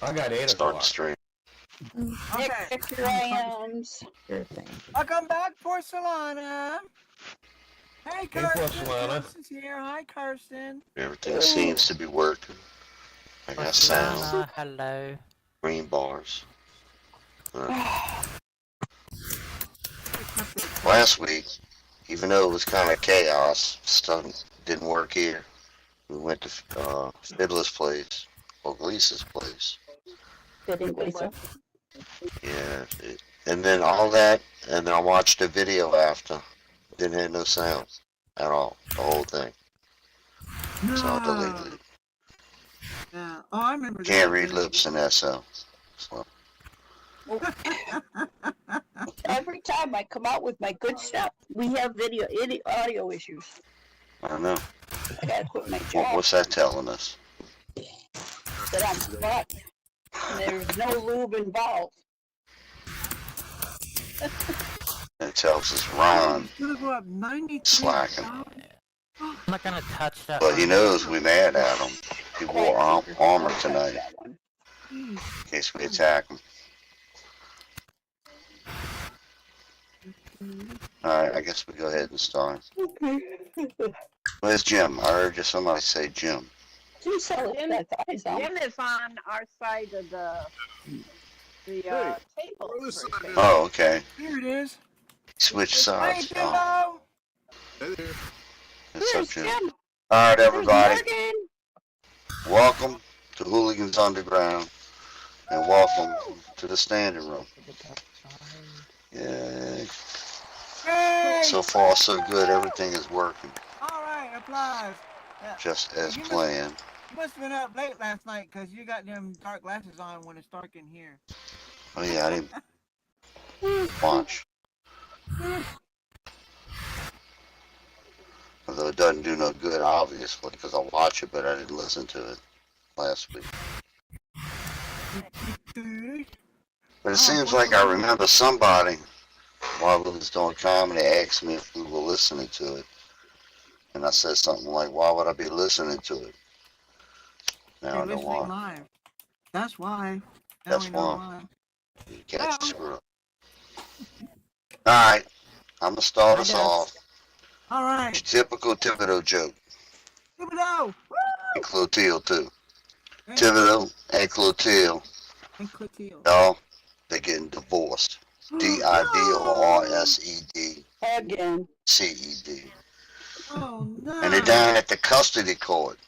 I got 8 Start the o'clock. stream. Okay. Nick, here I am. Sure thing. Welcome back, Porcelana. Hey, Kirsten. Porcelana. Kirsten's here. Hi, Kirsten. Everything seems to be working. I got sound, Hello. green bars. Last week, even though it was kind of chaos, stuff didn't work here. We went to Fiddler's place, or Glease's place. Fitting Lisa. Yeah, and then all that, and then I watched the video after. Didn't have no sound at all, the whole thing. So I deleted it. Yeah. Oh, I remember that. Can't read lips in SL. So, Every time I come out with my good stuff, we have audio issues. I don't know. I gotta quit my job. What's that telling us? That I'm fucked. And there's no lube involved. It tells us Ron It's gonna go up 93. slacking. I'm not gonna touch that. But he knows we mad at him. He wore armor tonight in case we attack him. Alright, I guess we go ahead and start. Where's Jim? I heard just somebody say Jim. Jim saw it. I thought I saw him. Jim is on our side of the table. Oh, okay. Here it is. Switch Hey, sides. Oh, Jimbo. that's so Where's true. Jim? Alright, Where's everybody. Morgan? Welcome to Hooligans Underground. And welcome to the standing room. Yay. Hey. So far, so good. Everything is working All right, applause. Yeah. just as planned. You must have been up late last night because you got them dark glasses on when it's dark in here. Oh, yeah, I didn't watch. Although it doesn't do no good, obviously, because I watch it, but I didn't listen to it last week. But it seems like I remember somebody, while we was doing comedy, asked me if we were listening to it. And I said something like, why would I be listening to it? Now You're I know listening why. live. That's why. Now That's we know why. You catch the screw up. Alright, I'm going to start us off. All right. Your typical Thibodeau joke. Thibodeau. And Clotilde, too. Thibodeau and Clotilde, And Clotilde. y'all, they're getting divorced. D-I-V-O-R-S-E-D-C-E-D. Again. Oh, no. And they're down at the custody court.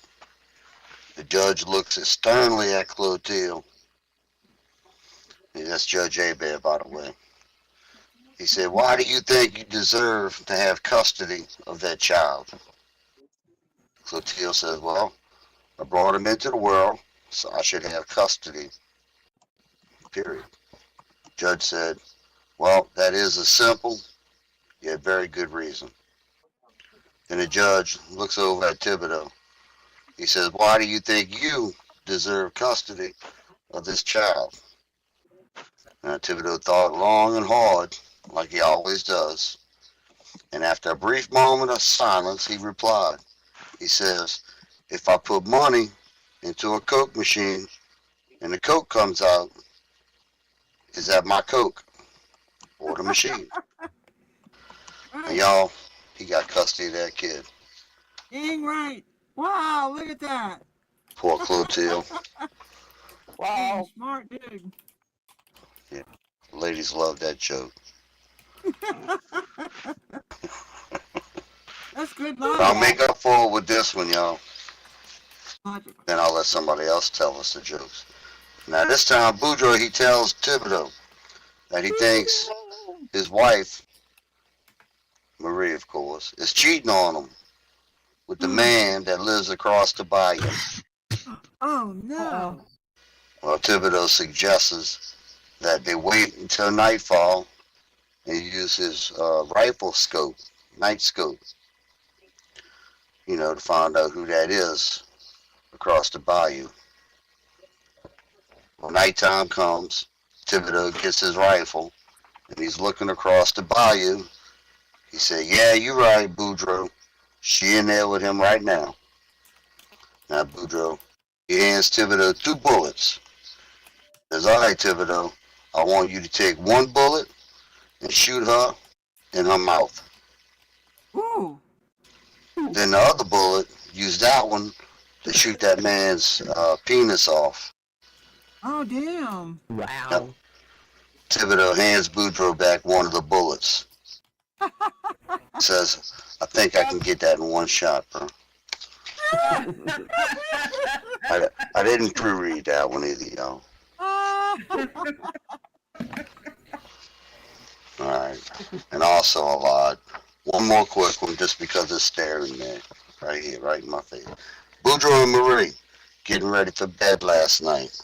The judge looks sternly at Clotilde. And that's Judge Hebert, by the way. He said, why do you think you deserve to have custody of that child? Clotilde says, well, I brought him into the world, so I should have custody. Period. Judge said, well, that is a simple yet very good reason. And the judge looks over at Thibodeau. He says, why do you think you deserve custody of this child? Now, Thibodeau thought long and hard, like he always does. And after a brief moment of silence, he replied. He says, if I put money into a Coke machine and the Coke comes out, is that my Coke or the machine? And y'all, he got custody of that kid. Dang right. Wow, look at that. Poor Clotilde. Wow. Smart dude. Ladies love that joke. That's good I'll logic. make up for it with this one, y'all. Logic. Then I'll let somebody else tell us the jokes. Now this time, Boudreaux, he tells Thibodeau that he thinks his wife, Marie, of course, is cheating on him with the man that lives across the bayou. Oh, no. Well, Thibodeau suggests that they wait until nightfall and use his rifle scope, night scope, you know, to find out who that is across the bayou. When nighttime comes, Thibodeau gets his rifle and he's looking across the bayou. He said, yeah, you're right, Boudreaux. She in there with him right now. Now, Boudreaux, he hands Thibodeau 2 bullets. Says, all right, Thibodeau, I want you to take one bullet and shoot her in her mouth. Ooh. Then the other bullet, use that one to shoot that man's penis off. Oh, damn. Wow. Thibodeau hands Boudreaux back one of the bullets. Says, I think I can get that in one shot, bro. I didn't pre-read that one either, y'all. Alright. And also a lot. One more quick one just because it's staring there. Right here, right in my face. Boudreaux and Marie getting ready for bed last night.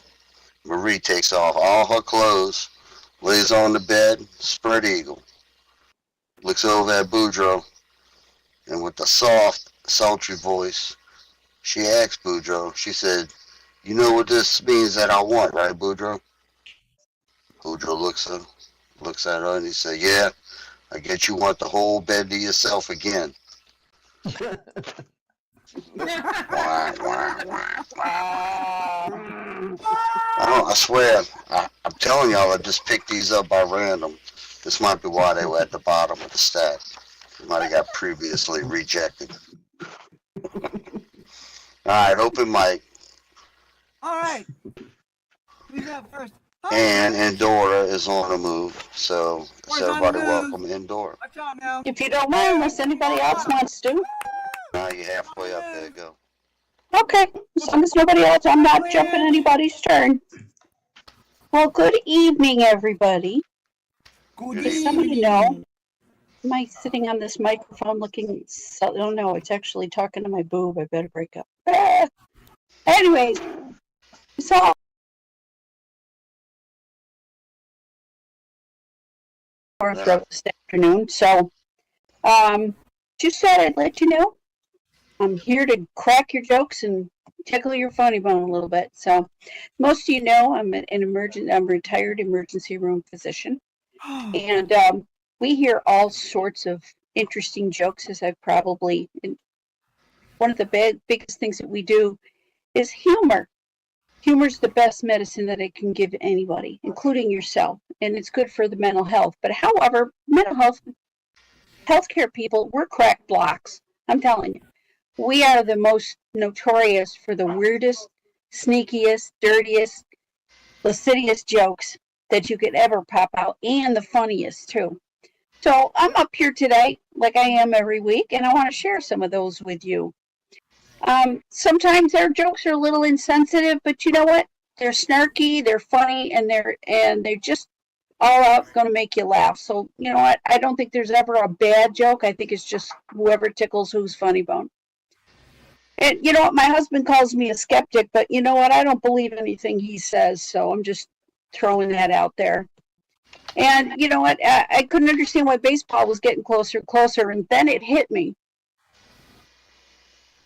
Marie takes off all her clothes, lays on the bed, spread eagle. Looks over at Boudreaux, and with a soft, sultry voice, she asked Boudreaux, she said, you know what this means that I want, right, Boudreaux? Boudreaux looks at her and he said, yeah, I guess you want the whole bed to yourself again. Wah, wah, wah, wah. I swear, I'm telling y'all, I just picked these up by random. This might be why they were at the bottom of the stack. They might have got previously rejected. Alright, open mic. All right. Who's up first? And Endora is on the move, so Where's on everybody the move? welcome Endora. Watch out now. If you don't mind, unless anybody else wants to. Now you're halfway up there, go. Okay, as long as nobody else, I'm not jumping anybody's turn. Well, good evening, everybody. Good Does somebody know? Am I sitting on this microphone looking? Oh no, it's actually talking to my boob. I better break up. Ah. Anyways, so throat this afternoon. So, just thought I'd let you know I'm here to crack your jokes and tickle your funny bone a little bit. So, most of you know I'm I'm a retired emergency room physician, and we hear all sorts of interesting jokes. As I've probably, one of the biggest things that we do is humor. Humor's the best medicine that it can give anybody, including yourself, and it's good for the mental health. But however, healthcare people, we're crack blocks. I'm telling you. We are the most notorious for the weirdest, sneakiest, dirtiest, lascivious jokes that you could ever pop out, and the funniest too. So I'm up here today, like I am every week, and I want to share some of those with you. Sometimes our jokes are a little insensitive, but you know what? They're snarky, they're funny, and they're just all out going to make you laugh. So you know what? I don't think there's ever a bad joke. I think it's just whoever tickles whose funny bone. And you know what? My husband calls me a skeptic, but you know what? I don't believe anything he says, so I'm just throwing that out there. And you know what? I couldn't understand why baseball was getting closer and closer, and then it hit me.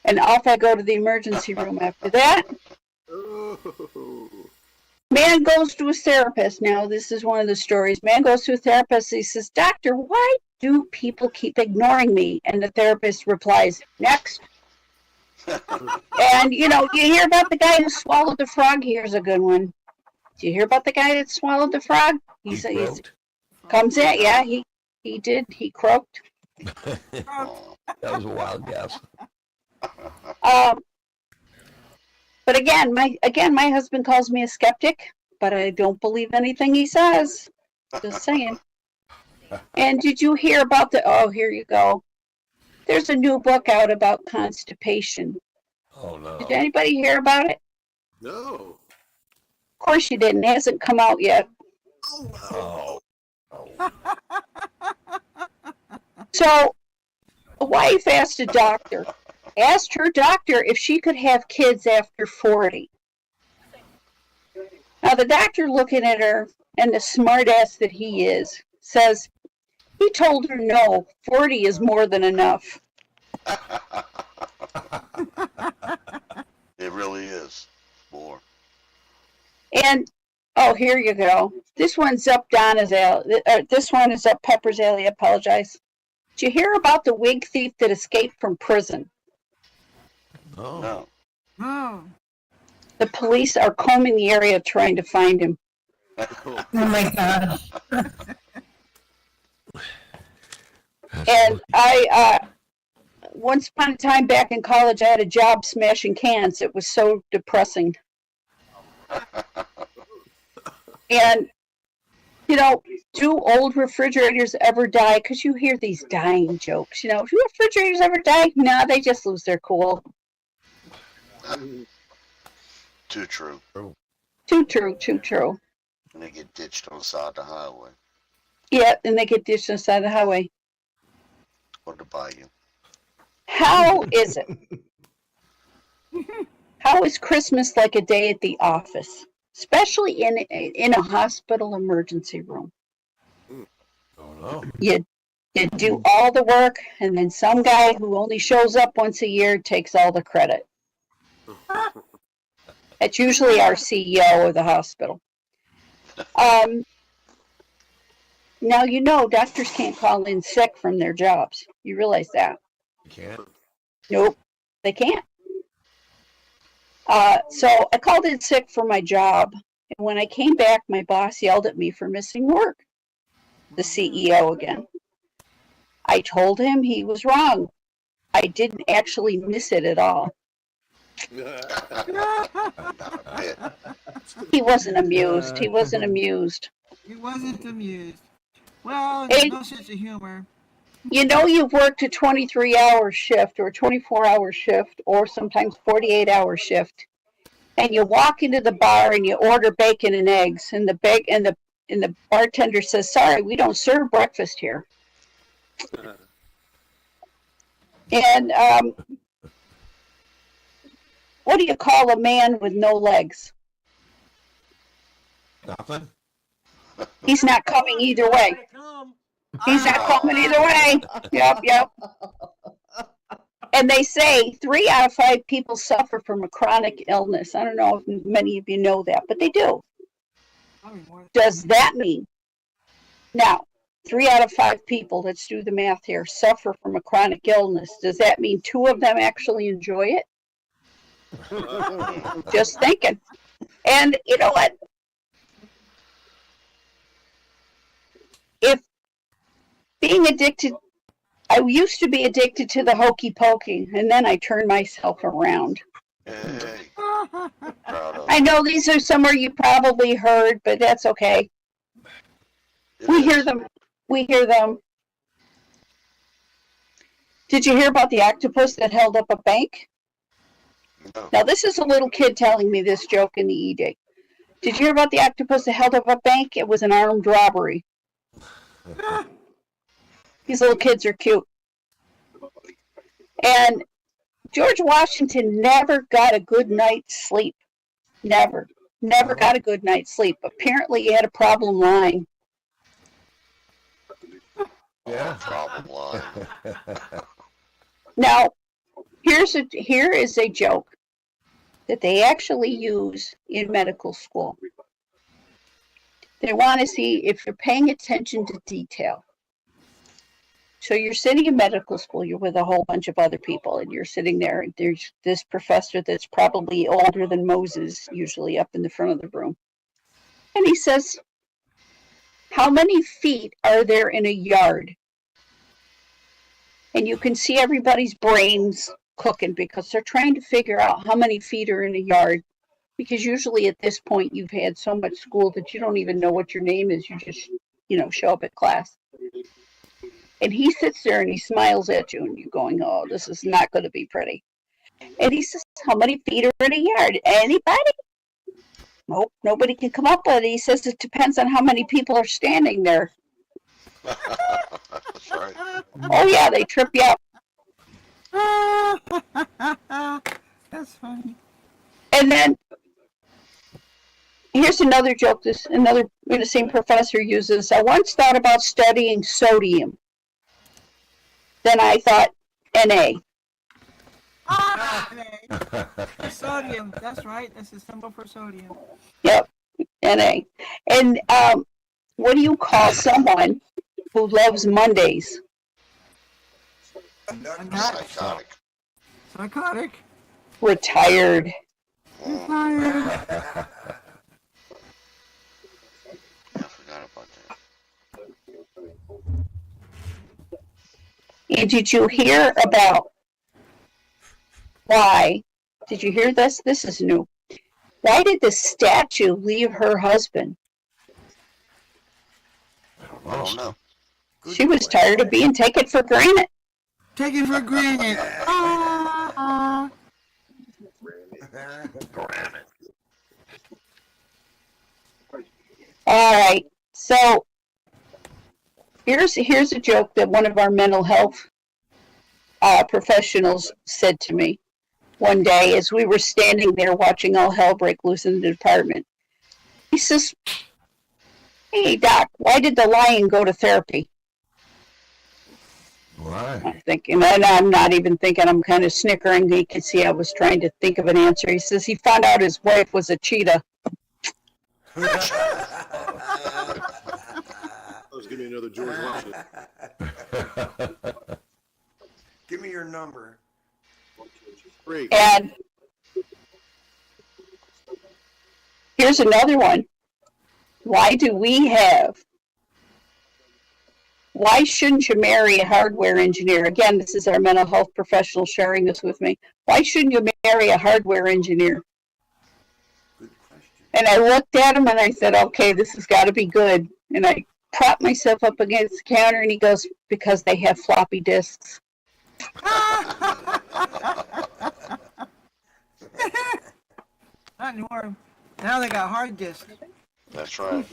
And off I go to the emergency room after that. Man goes to a therapist. Now, this is one of the stories. Man goes to a therapist. He says, Doctor, why do people keep ignoring me? And the therapist replies, next. And, you know, you hear about the guy who swallowed the frog? Here's a good one. Do you hear about the guy that swallowed the frog? He's comes in. Yeah, he did. He croaked. That was a wild guess. But again, my husband calls me a skeptic, but I don't believe anything he says. Just saying. And did you hear about here you go. There's a new book out about constipation. Oh no. Did anybody hear about it? No. Of course you didn't. It hasn't come out yet. Oh. So, a wife asked her doctor if she could have kids after 40. Now, the doctor looking at her, and the smart ass that he is, says, he told her no, 40 is more than enough. It really is. More. And, here you go. This one's up Donna's alley. This one is up Pepper's alley. I apologize. Did you hear about the wig thief that escaped from prison? Oh. No. Oh. The police are combing the area trying to find him. Oh my god. And I, once upon a time back in college, I had a job smashing cans. It was so depressing. And, you know, do old refrigerators ever die? Because you hear these dying jokes. You know, do refrigerators ever die? No, they just lose their cool. Too true. Too true, too true. And they get ditched on the side of the highway Yeah, and they get ditched on the side of the highway. or the bayou. How is it? How is Christmas like a day at the office, especially in a hospital emergency room? Oh no. You do all the work, and then some guy who only shows up once a year takes all the credit. It's usually our CEO of the hospital. Now, you know, doctors can't call in sick from their jobs. You realize that? You can't. Nope, they can't. So I called in sick for my job. And when I came back, my boss yelled at me for missing work. The CEO again. I told him he was wrong. I didn't actually miss it at all. Not a bit. He wasn't amused. He wasn't amused. He wasn't amused. Well, Hey. no sense of humor. You know, you've worked a 23-hour shift or a 24-hour shift or sometimes 48-hour shift, and you walk into the bar and you order bacon and eggs, and the bartender says, "Sorry, we don't serve breakfast here." And what do you call a man with no legs? Nothing. He's not coming either way. He's not coming either way. Yep. And they say 3 out of 5 people suffer from a chronic illness. I don't know if many of you know that, but they do. Does that mean, now, 3 out of 5 people, let's do the math here, suffer from a chronic illness. Does that mean 2 of them actually enjoy it? Just thinking. And you know what? If being addicted, I used to be addicted to the hokey pokey, and then I turned myself around. Hey, proud of I know these are somewhere you probably heard, but that's okay. it. We hear them. We hear them. Did you hear about the octopus that held up a bank? No. Now, this is a little kid telling me this joke in the E-Day. Did you hear about the octopus that held up a bank? It was an armed robbery. These little kids are cute. And George Washington never got a good night's sleep. Never got a good night's sleep. Apparently, he had a problem lying. Yeah. Problem line. Now, here is a joke that they actually use in medical school. They want to see if you're paying attention to detail. So you're sitting in medical school, you're with a whole bunch of other people, and you're sitting there, and there's this professor that's probably older than Moses, usually up in the front of the room. And he says, "How many feet are there in a yard?" And you can see everybody's brains cooking because they're trying to figure out how many feet are in a yard. Because usually at this point, you've had so much school that you don't even know what your name is. You just, show up at class. And he sits there and he smiles at you and you're going, "Oh, this is not going to be pretty." And he says, "How many feet are in a yard? Anybody?" Nope, nobody can come up with it. He says it depends on how many people are standing there. That's right. Oh yeah, they trip you up. That's funny. And then here's another joke the same professor uses. "I once thought about studying sodium. Then I thought Na." Sodium. That's right. That's a symbol for sodium. Yep, Na. And what do you call someone who loves Mondays? Psychotic. Psychotic. Retired. Tired. And did you hear about why? Did you hear this? This is new. Why did the statue leave her husband? I don't know. She was tired of being taken for granted. Take it for granted. Ah. All right. So here's a joke that one of our mental health professionals said to me one day as we were standing there watching all hell break loose in the department. He says, "Hey, Doc, why did the lion go to therapy?" Why? I'm thinking, and I'm not even thinking, I'm kind of snickering. He could see I was trying to think of an answer. He says he found out his wife was a cheetah. Let's give me another George Washington. Give me your number. Great. And here's another one. Why shouldn't you marry a hardware engineer? Again, this is our mental health professional sharing this with me. Why shouldn't you marry a hardware engineer? Good question. And I looked at him and I said, okay, this has got to be good. And I propped myself up against the counter and he goes, because they have floppy disks. Not anymore. Now they got hard disks. That's right.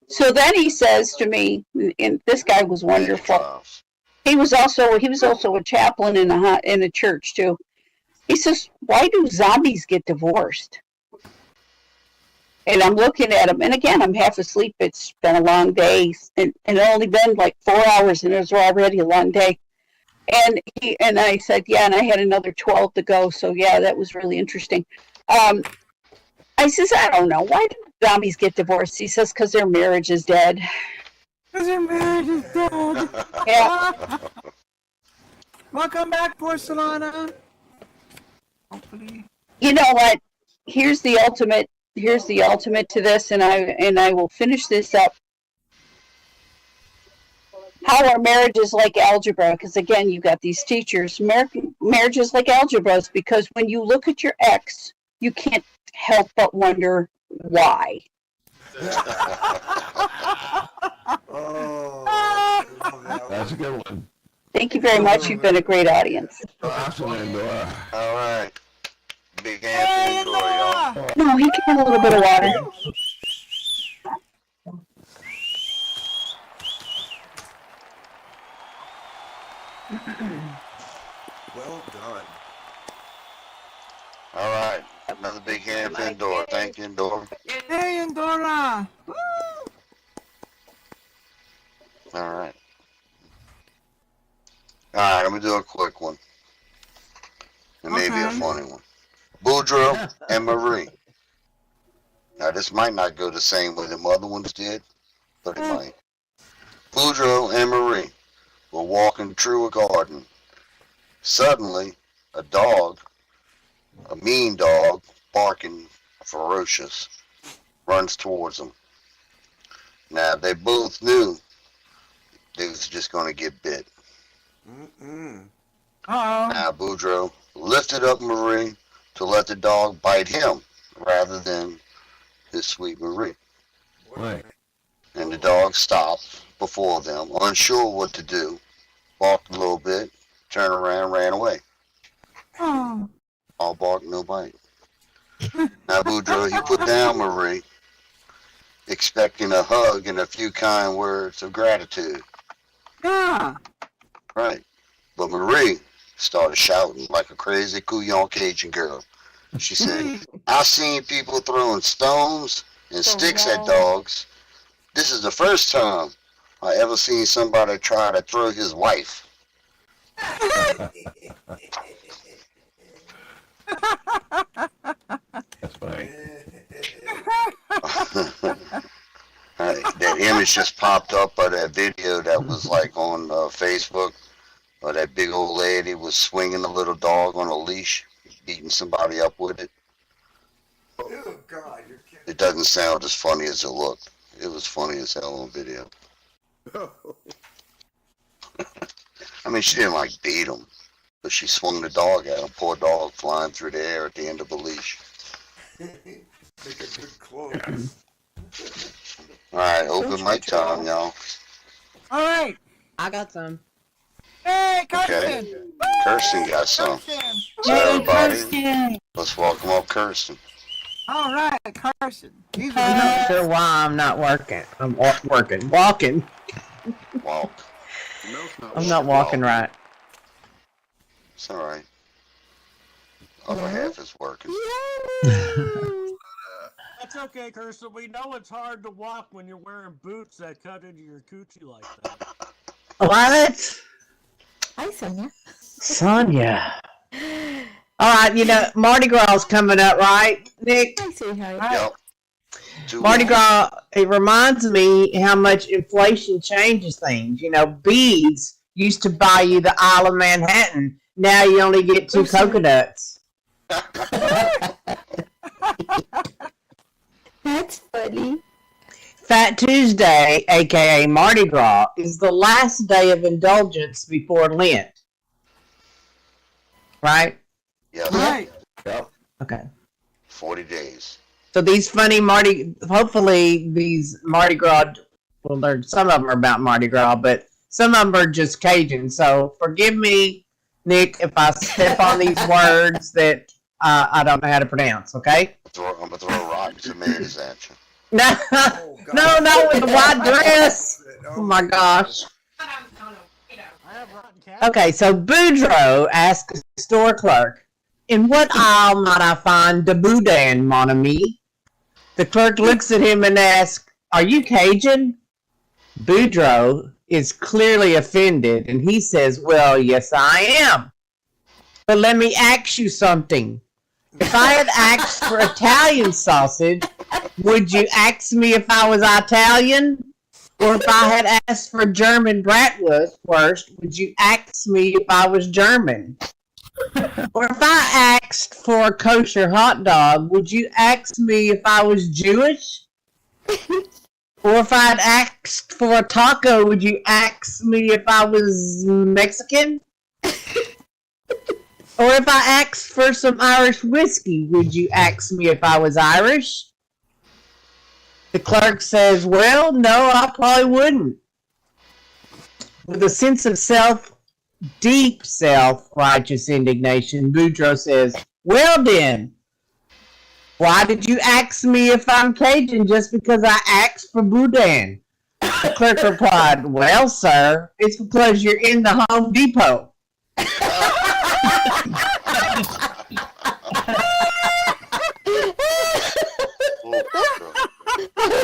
So then he says to me, and this guy was wonderful. Trials. He was also a chaplain in a church too. He says, "Why do zombies get divorced?" And I'm looking at him, and again, I'm half asleep. It's been a long day, and it only been like 4 hours, and it was already a long day. And I said, yeah, and I had another 12 to go, so yeah, that was really interesting. I says, I don't know, why do zombies get divorced? He says, because their marriage is dead. Because their marriage is dead. Yeah. Welcome back, Porcelana. Hopefully. You know what? Here's the ultimate to this, and I will finish this up. How our marriage is like algebra, because again, you got these teachers. Marriage is like algebra because when you look at your ex, you can't help but wonder why. Oh, I love that That's a one. good one. Thank you very much. You've been a great audience. Awesome, Andorra. All right. Big Hey, Anthony, enjoy, y'all. Nora! No, he can have a little bit of water. Well done. All right. Another big hand for Endora. Thank you, Endora. Hey, Andorra! Woo! All right. All right, I'm going to do a quick one. It may be a Okay. funny one. Boudreaux and Marie. Now, this might not go the same way the other ones did, but it might. Boudreaux and Marie were walking through a garden. Suddenly, a dog, a mean dog, barking ferocious, runs towards them. Now, they both knew they was just going to get bit. Mm-mm. Uh-oh. Now, Boudreaux lifted up Marie to let the dog bite him rather than his sweet Marie. Right. And the dog stopped before them, unsure what to do, barked a little bit, turned around, ran away. Oh. All bark, no bite. Now, Boudreaux, he put down Marie, expecting a hug and a few kind words of gratitude. Yeah. Right. But Marie started shouting like a crazy Couillon Cajun girl. She said, I've seen people throwing stones and sticks at dogs. This is the first time I ever seen somebody try to throw his wife. That's funny. Right, that image just popped up of that video that was like on Facebook, where that big old lady was swinging a little dog on a leash, beating somebody up with it. Oh, God, you're kidding. It doesn't sound as funny as it looked. It was funny as hell on video. I mean, she didn't like beat him, but she swung the dog at him. Poor dog flying through the air at the end of the leash. Make a good close. All right, open mic time, y'all. All right. I got some. Hey, Kirsten. Okay. Kirsten got some. Kirsten. So everybody, Kirsten. let's welcome up Kirsten. All right, Kirsten. These are I'm the not sure why I'm not working. I'm walking. Walk. I'm not walking right. It's all right. Other half is working. That's okay, Kirsten. We know it's hard to walk when you're wearing boots that cut into your coochie like that. What? Hi, Sonia. Sonia. All right, you know, Mardi Gras is coming up, right, Nick? Hi, sweetheart. Yep. Mardi Gras, it reminds me how much inflation changes things. You know, beads used to buy you the Isle of Manhattan. Now you only get 2 coconuts. That's funny. Fat Tuesday, aka Mardi Gras, is the last day of indulgence before Lent. Right? Yes. right. Yep. Okay. 40 days. So these hopefully these Mardi Gras, well, some of them are about Mardi Gras, but some of them are just Cajun. So forgive me, Nick, if I step on these words that I don't know how to pronounce, okay? I'm going to throw rotten tomatoes at you. No, Oh, God. no, not with the white dress. Oh my gosh. I have rotten cat. Okay, so Boudreaux asks the store clerk, "In what aisle might I find the boudin, mon ami?" The clerk looks at him and asks, "Are you Cajun?" Boudreaux is clearly offended, and he says, "Well, yes, I am. But let me ask you something. If I had asked for Italian sausage, would you ask me if I was Italian? Or if I had asked for German bratwurst first, would you ask me if I was German? Or if I asked for a kosher hot dog, would you ask me if I was Jewish? Or if I'd asked for a taco, would you ask me if I was Mexican? Or if I asked for some Irish whiskey, would you ask me if I was Irish?" The clerk says, "Well, no, I probably wouldn't." With a sense of deep self-righteous indignation, Boudreaux says, "Well then, why did you ask me if I'm Cajun just because I asked for boudin?" The clerk replied, "Well, sir, it's because you're in the Home Depot."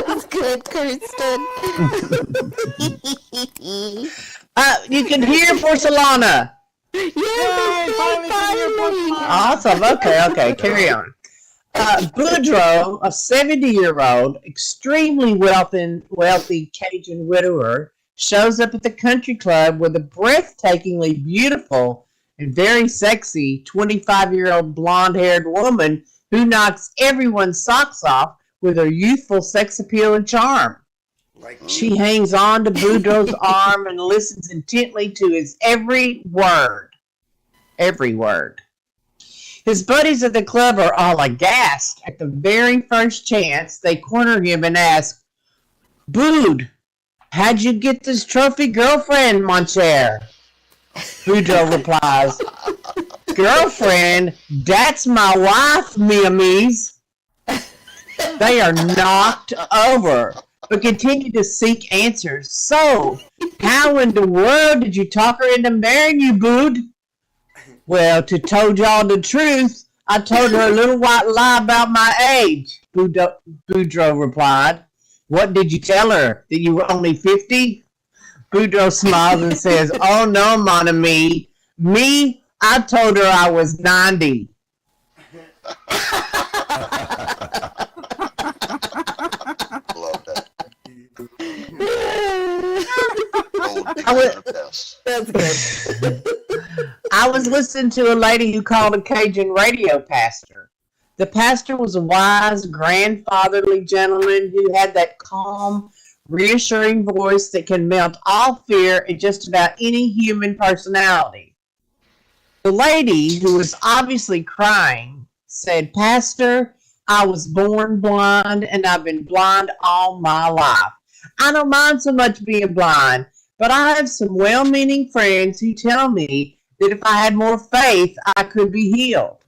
That's good, Kirsten. You can hear Porcelana. Awesome. Okay. Carry on. Boudreaux, a 70-year-old, extremely wealthy Cajun widower, shows up at the country club with a breathtakingly beautiful and very sexy 25-year-old blonde-haired woman who knocks everyone's socks off with her youthful sex appeal and charm. She hangs on to Boudreaux's arm and listens intently to his every word. Every word. His buddies at the club are all aghast. At the very first chance, they corner him and ask, "Boud, how'd you get this trophy girlfriend, mon cher?" Boudreaux replies, "Girlfriend, that's my wife, mi amis." They are knocked over, but continue to seek answers. "So, how in the world did you talk her into marrying you, Boud?" "Well, to told y'all the truth, I told her a little white lie about my age," Boudreaux replied. "What did you tell her, that you were only 50? Boudreaux smiles and says, "Oh no, mon ami. Me, I told her I was 90. Love that. That's good. I was listening to a lady who called a Cajun radio pastor. The pastor was a wise, grandfatherly gentleman who had that calm, reassuring voice that can melt all fear in just about any human personality. The lady, who was obviously crying, said, "Pastor, I was born blind and I've been blind all my life. I don't mind so much being blind, but I have some well-meaning friends who tell me that if I had more faith, I could be healed."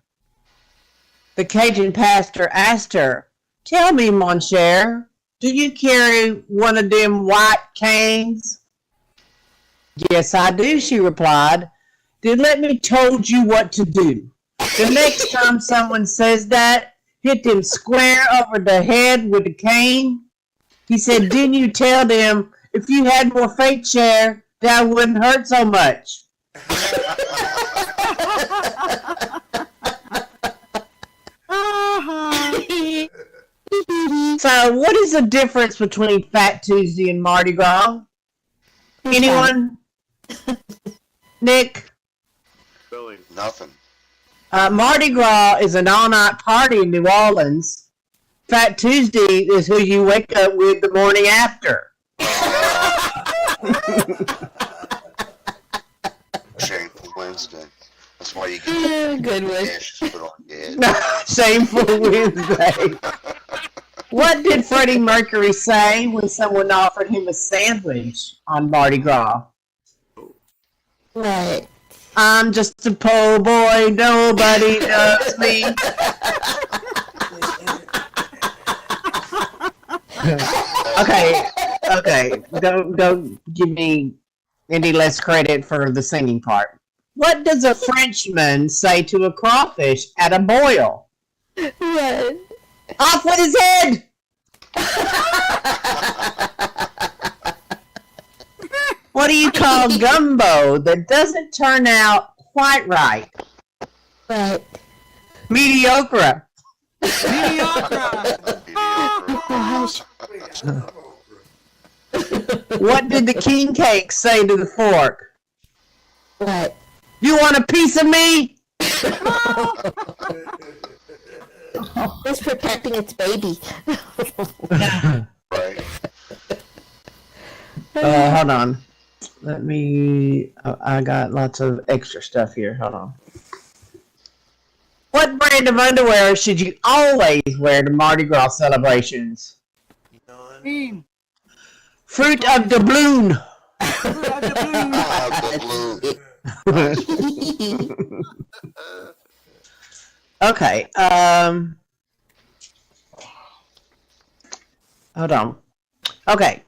The Cajun pastor asked her, "Tell me, mon cher, do you carry one of them white canes?" "Yes, I do," she replied. "Then let me told you what to do. The next time someone says that, hit them square over the head with a cane." He said, "Didn't you tell them if you had more faith, cher, that wouldn't hurt so much?" So, what is the difference between Fat Tuesday and Mardi Gras? Anyone? Nick? Billy. Nothing. Mardi Gras is an all-night party in New Orleans. Fat Tuesday is who you wake up with the morning after. Shameful Wednesday. That's why you get Good one. ashes put on your head. Shameful Wednesday. What did Freddie Mercury say when someone offered him a sandwich on Mardi Gras? What? "I'm just a poor boy, nobody knows me." Okay, don't give me any less credit for the singing part. What does a Frenchman say to a crawfish at a boil? What? "Off with his head!" What do you call gumbo that doesn't turn out quite right? What? Mediocre. Gosh. What did the king cake say to the fork? What? "You want a piece of me?" It's protecting its baby. Right. Hold on. Let me. I got lots of extra stuff here. Hold on. What brand of underwear should you always wear to Mardi Gras celebrations? Team. Fruit of the Bloom. Okay. Hold on. Okay.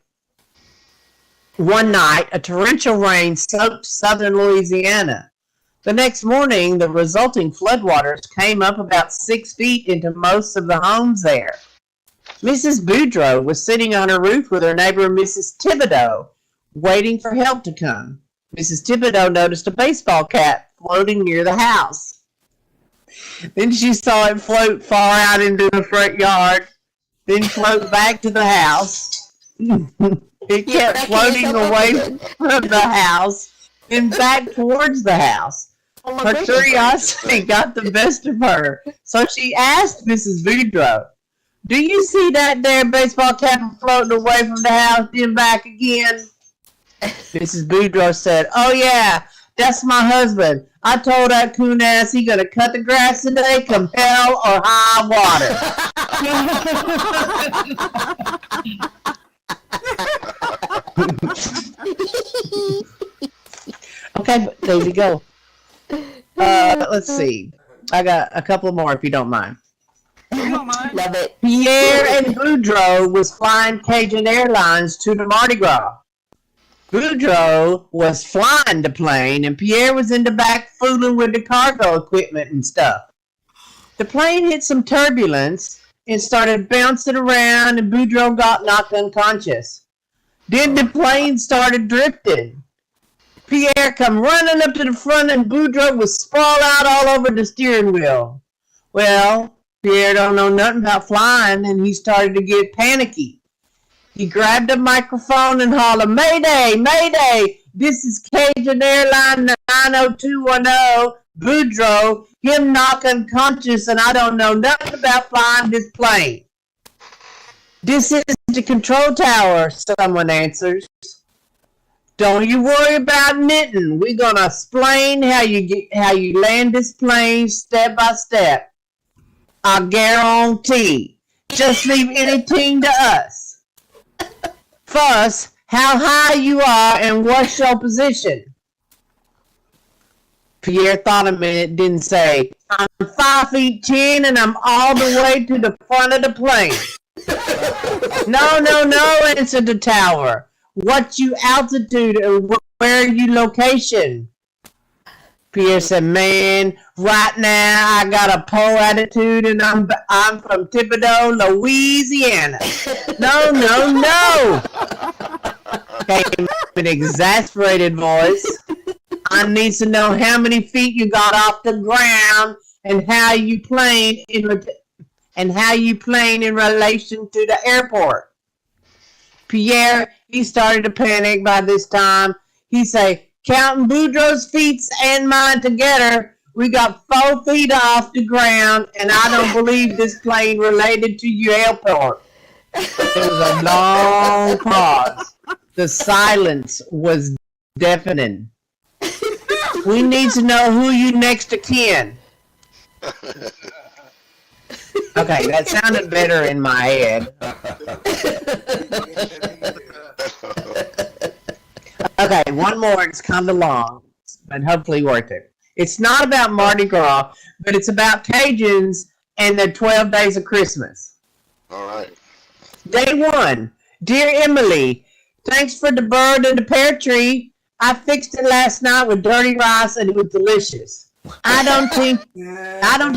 One night, a torrential rain soaked southern Louisiana. The next morning, the resulting floodwaters came up about 6 feet into most of the homes there. Mrs. Boudreaux was sitting on her roof with her neighbor, Mrs. Thibodeau, waiting for help to come. Mrs. Thibodeau noticed a baseball cap floating near the house. Then she saw it float far out into the front yard, then float back to the house. It kept floating away from the house and back towards the house. Her curiosity got the best of her, so she asked Mrs. Boudreaux, "Do you see that there baseball cap floating away from the house, then back again?" Mrs. Boudreaux said, "Oh yeah, that's my husband. I told that coon ass he gonna cut the grass today, come hell or high water." Okay, but there you go. Let's see. I got a couple more if you don't mind. You don't mind? Love it. Pierre and Boudreaux was flying Cajun Airlines to the Mardi Gras. Boudreaux was flying the plane, and Pierre was in the back fooling with the cargo equipment and stuff. The plane hit some turbulence and started bouncing around, and Boudreaux got knocked unconscious. Then the plane started drifting. Pierre come running up to the front, and Boudreaux was sprawled out all over the steering wheel. Well, Pierre don't know nothing about flying, and he started to get panicky. He grabbed a microphone and hollered, "Mayday, Mayday, this is Cajun Airline 90210, Boudreaux, him knocked unconscious, and I don't know nothing about flying this plane. This is the control tower, someone answers. Don't you worry about knitting. We're gonna explain how you land this plane step by step. I guarantee. Just leave anything to us. First, how high you are and what's your position? Pierre thought a minute, didn't say. I'm 5 feet 10 and I'm all the way to the front of the plane. No, answered the tower. What's your altitude and where you location? Pierre said, man, right now I got a poor attitude and I'm from Thibodaux, Louisiana. No. Came an exasperated voice. I need to know how many feet you got off the ground and how you plane in relation to the airport. Pierre, he started to panic by this time. He say, counting Boudreaux's feet and mine together, we got 4 feet off the ground, and I don't believe this plane related to your airport. There was a long pause. The silence was deafening. We need to know who you next of kin. Okay, that sounded better in my head. Okay, one more. It's kind of long, but hopefully worth it. It's not about Mardi Gras, but it's about Cajuns and their 12 days of Christmas. All right. Day 1. Dear Emily, thanks for the bird and the pear tree. I fixed it last night with dirty rice and it was delicious. I don't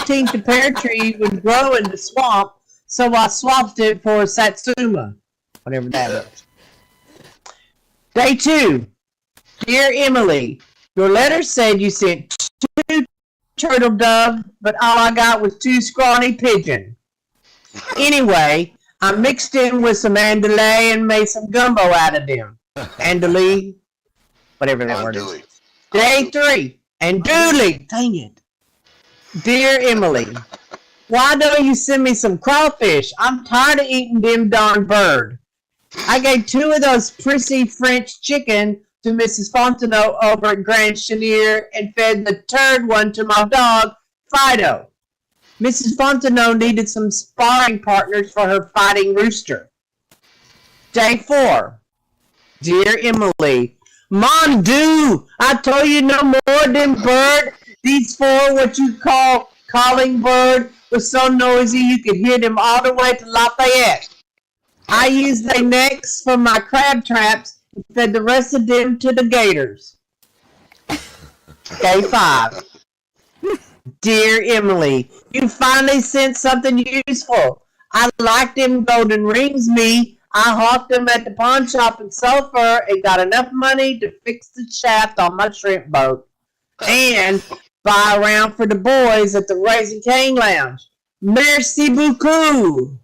think the pear tree would grow in the swamp, so I swapped it for a satsuma, whatever that is. Day 2. Dear Emily, your letter said you sent 2 turtle doves, but all I got was 2 scrawny pigeons. Anyway, I mixed them with some andouille and made some gumbo out of them. Andouille, whatever that word is. Day 3. And Dooley, dang it. Dear Emily, why don't you send me some crawfish? I'm tired of eating them darn bird. I gave 2 of those prissy French chicken to Mrs. Fontenot over at Grand Chenier and fed the 3rd one to my dog, Fido. Mrs. Fontenot needed some sparring partners for her fighting rooster. Day 4. Dear Emily, Mon Dieu, I told you no more than bird. These 4, what you call calling bird, was so noisy you could hear them all the way to Lafayette. I used their necks for my crab traps and fed the rest of them to the gators. Day 5. Dear Emily, you finally sent something useful. I like them golden rings, me. I hawked them at the pawn shop in Sulphur and got enough money to fix the shaft on my shrimp boat and buy a round for the boys at the Raising Cane Lounge. Merci beaucoup.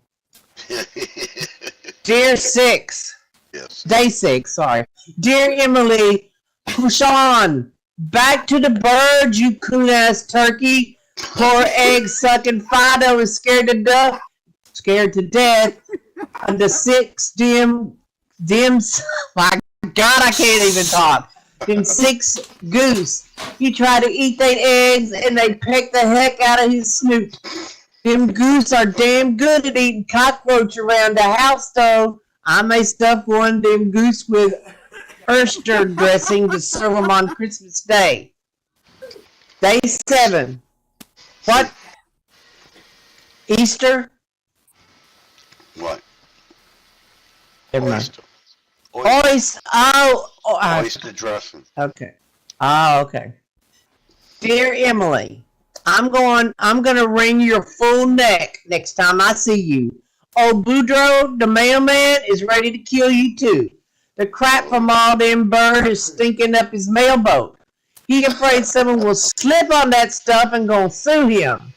Dear 6. Yes. Day 6, sorry. Dear Emily, Couchon, back to the birds, you coon-ass turkey. Poor egg-sucking Fido is scared to death. And the 6 my God, I can't even talk. Them 6 goose. He tried to eat their eggs and they pecked the heck out of his snoot. Them goose are damn good at eating cockroach around the house, though. I may stuff one of them goose with oyster dressing to serve them on Christmas Day. Day 7. What? Easter? What? Never mind. Oyster. Oyster. Oyster dressing. Okay. Oh, okay. Dear Emily, I'm gonna wring your full neck next time I see you. Old Boudreaux, the mailman, is ready to kill you too. The crap from all them birds is stinking up his mailboat. He afraid someone will slip on that stuff and gonna sue him.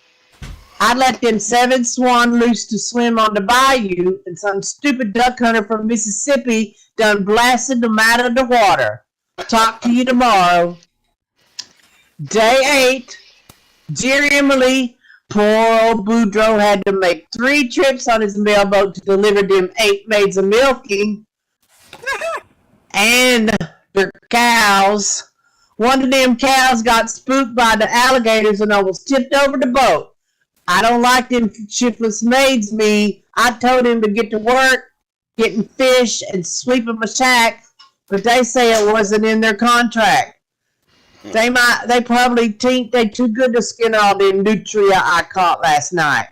I let them 7 swan loose to swim on the bayou, and some stupid duck hunter from Mississippi done blasted them out of the water. Talk to you tomorrow. Day 8. Dear Emily, Poor old Boudreaux had to make 3 trips on his mailboat to deliver them 8 maids of milking and their cows. One of them cows got spooked by the alligators and almost tipped over the boat. I don't like them shiftless maids, me. I told him to get to work, getting fish and sweeping my shack, but they say it wasn't in their contract. They probably think they too good to skin all them nutria I caught last night.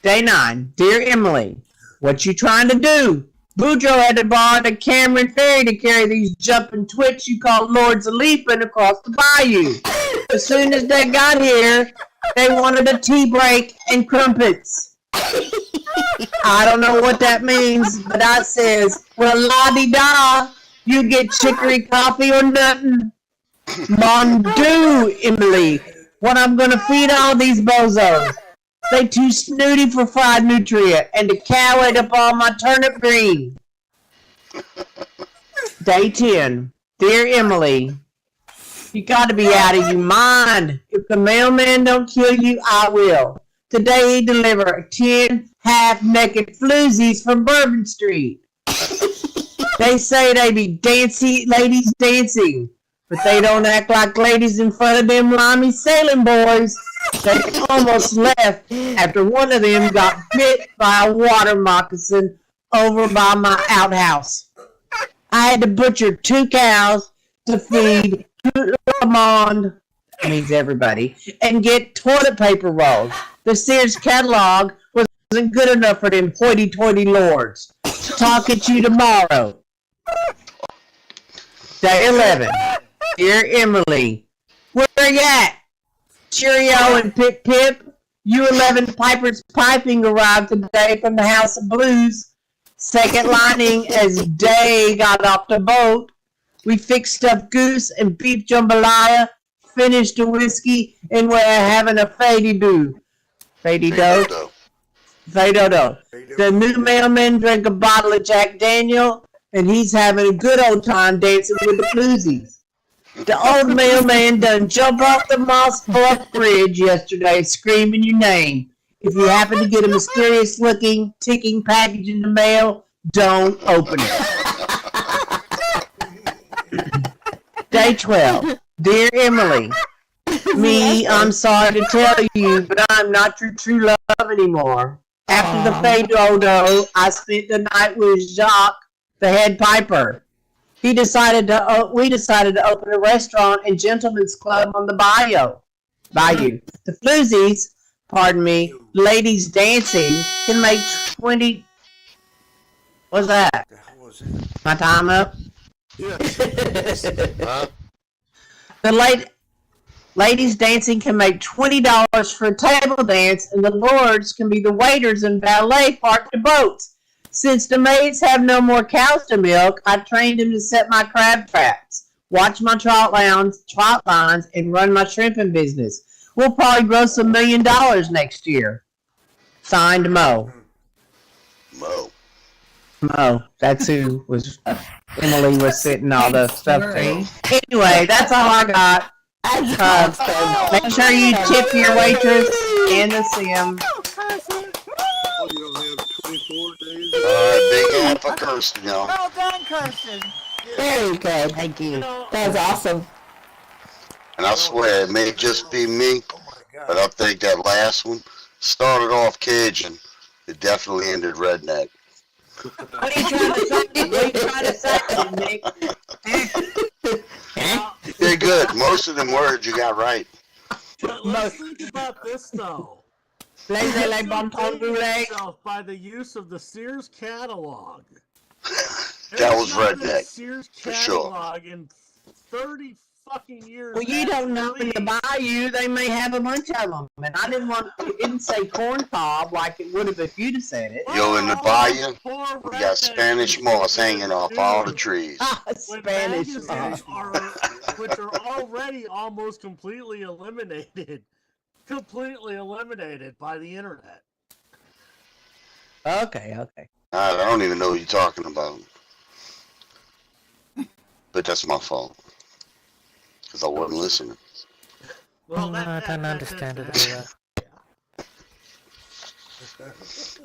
Day 9. Dear Emily, what you trying to do? Boudreaux had to borrow the Cameron ferry to carry these jumping twits you call Lords of Leaping across the bayou. As soon as they got here, they wanted a tea break and crumpets. I don't know what that means, but I says, well, la-di-da, you get chicory coffee or nothing. Mon Dieu, Emily, what I'm gonna feed all these bozos. They too snooty for fried nutria, and the cow ate up all my turnip green. Day 10. Dear Emily, you gotta be out of your mind. If the mailman don't kill you, I will. Today he delivered 10 half-naked floozies from Bourbon Street. They say they be ladies dancing, but they don't act like ladies in front of them limey sailing boys. They almost left after one of them got bit by a water moccasin over by my outhouse. I had to butcher 2 cows to feed tout le monde, means everybody, and get toilet paper rolls. The Sears catalog wasn't good enough for them hoity-toity lords. Talk at you tomorrow. Day 11. Dear Emily, where you at? Cheerio and Pip Pip. U11 Piper's Piping arrived today from the House of Blues. Second lining as Day got off the boat. We fixed stuffed goose and beef jambalaya, finished the whiskey, and we're having a fady-do. Fady-do? Fado-do. The new mailman drank a bottle of Jack Daniel, and he's having a good old time dancing with the bluesies. The old mailman done jumped off the Moss Bluff Bridge yesterday screaming your name. If you happen to get a mysterious-looking, ticking package in the mail, don't open it. Day 12. Dear Emily, I'm sorry to tell you, but I'm not your true love anymore. After the Fado-do, I spent the night with Jacques, the head piper. We decided to open a restaurant and gentlemen's club on the bayou. The floozies, ladies dancing, can make 20. What's that? My time up? The ladies dancing can make $20 for a table dance, and the lords can be the waiters and valet park the boats. Since the maids have no more cows to milk, I trained them to set my crab traps, watch my trot lines, and run my shrimping business. We'll probably gross $1 million next year. Signed, Mo. Mo. That's who was Emily was sitting all the stuff to. Anyway, that's all I got. Make sure you tip your waitress and the sim. Oh, you don't have 24 days? Big hand for Kirsten, y'all. Well done, Kirsten. Very good. Thank you. That was awesome. And I swear, it may just be me, but I think that last one started off Cajun. It definitely ended redneck. What are you trying to say, Nick? You're good. Most of them words you got right. But let's think about this though. By the use of the Sears catalog. That was There's not been a redneck, Sears for sure. catalog in 30 fucking years. Well, you don't know in the bayou, they may have a bunch of them. And I didn't say corn cob like it would have if you'd have said it. Yo, in the bayou, we got Spanish moss hanging off all the trees. Spanish moss. Which are already almost completely eliminated. Completely eliminated by the internet. Okay. I don't even know what you're talking about. But that's my fault. Because I wasn't listening. Well, I don't understand it.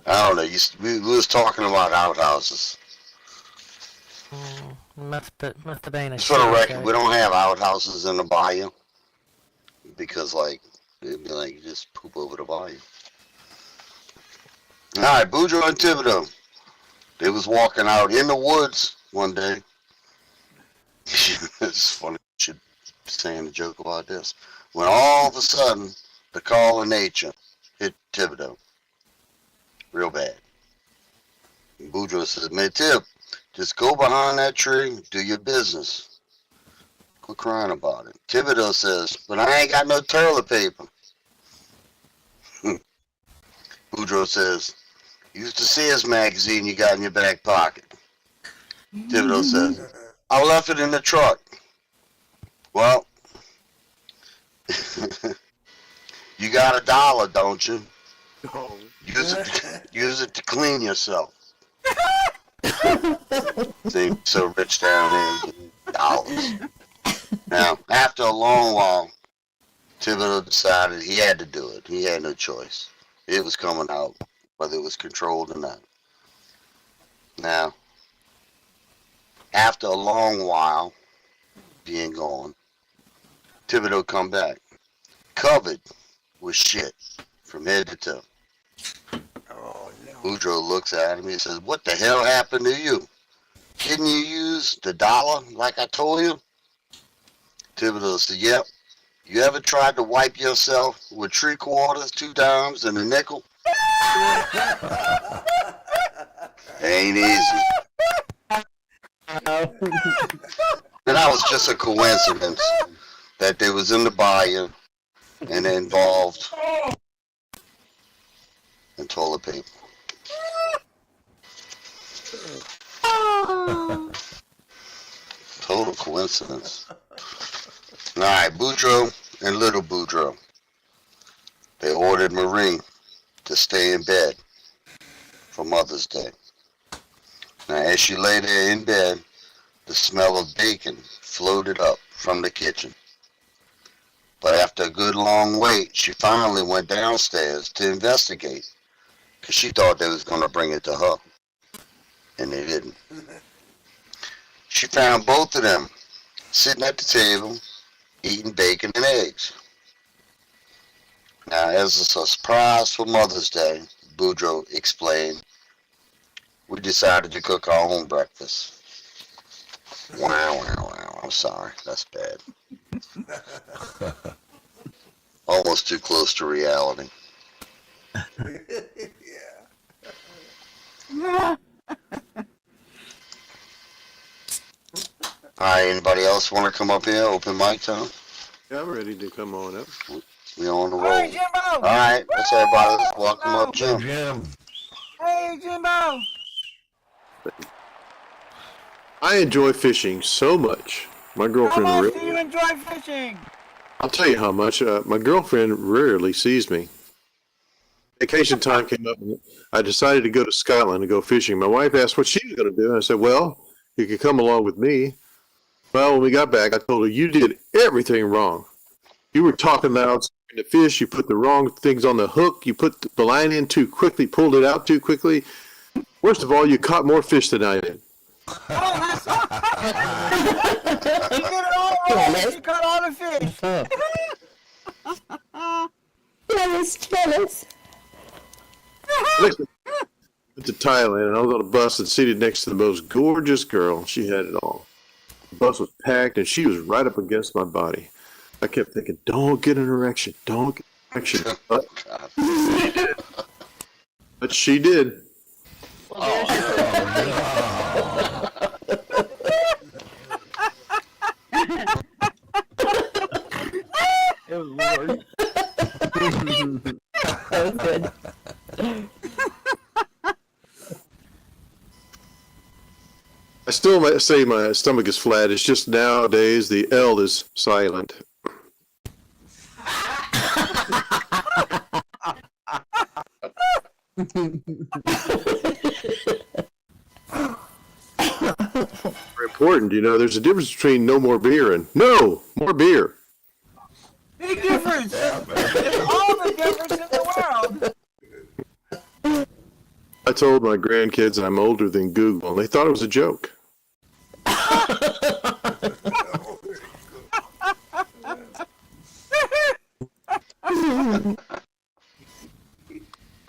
I don't know. We was talking about outhouses. Must have been a Just for the shit record, show. we don't have outhouses in the bayou because, like, it'd be like you just poop over the bayou. All right, Boudreaux and Thibodeau. They was walking out in the woods one day. It's funny. I should be saying a joke about this. When all of a sudden, the call of nature hit Thibodeau. Real bad. And Boudreaux says, man, Tib, just go behind that tree, do your business. Quit crying about it. Thibodeau says, but I ain't got no toilet paper. Boudreaux says, use the Sears magazine you got in your back pocket. Thibodeau says, I left it in the truck. Well, you got $1, don't you? Oh. Use it to clean yourself. Seem so rich down here, dollars. Now, after a long while, Thibodeau decided he had to do it. He had no choice. It was coming out, whether it was controlled or not. Now, after a long while being gone, Thibodeau come back, covered with shit from head to toe. Oh, no. Boudreaux looks at him and says, what the hell happened to you? Didn't you use the $1 like I told you? Thibodeau said, yep. You ever tried to wipe yourself with 3/4, 2 dimes, and a nickel? Ain't easy. And that was just a coincidence that they was in the bayou and involved in toilet paper. Total coincidence. All right, Boudreaux and Little Boudreaux. They ordered Marie to stay in bed for Mother's Day. Now, as she lay there in bed, the smell of bacon floated up from the kitchen. But after a good long wait, she finally went downstairs to investigate because she thought they was going to bring it to her. And they didn't. She found both of them sitting at the table eating bacon and eggs. Now, as a surprise for Mother's Day, Boudreaux explained, we decided to cook our own breakfast. Wow. I'm sorry. That's bad. Almost too close to reality. Yeah. All right, anybody else want to come up here? Open mic time? Yeah, I'm ready to come on up. We on the roll. Hey, Jimbo! All right, let's everybody. Let's welcome up Hey, Jim. Jim. Hey, Jimbo! I enjoy fishing so much. My How girlfriend much do you really. enjoy fishing? I'll tell you how much. My girlfriend rarely sees me. Vacation time came up, and I decided to go to Scotland to go fishing. My wife asked what she was going to do, and I said, well, you could come along with me. Well, when we got back, I told her, you did everything wrong. You were talking loud to fish. You put the wrong things on the hook. You put the line in too quickly, pulled it out too quickly. Worst of all, you caught more fish than I did. Oh, that's You did it all right. You caught all the fish. Jealous. Went to Thailand, and I was on a bus and seated next to the most gorgeous girl. She had it all. The bus was packed, and she was right up against my body. I kept thinking, don't get an erection. Don't get an erection. But she did. That was good. I still might say my stomach is flat. It's just nowadays the L is silent. Very important, you know. There's a difference between no more beer and no more beer. Big difference. difference. It's all the difference in the world. I told my grandkids I'm older than Google, and they thought it was a joke.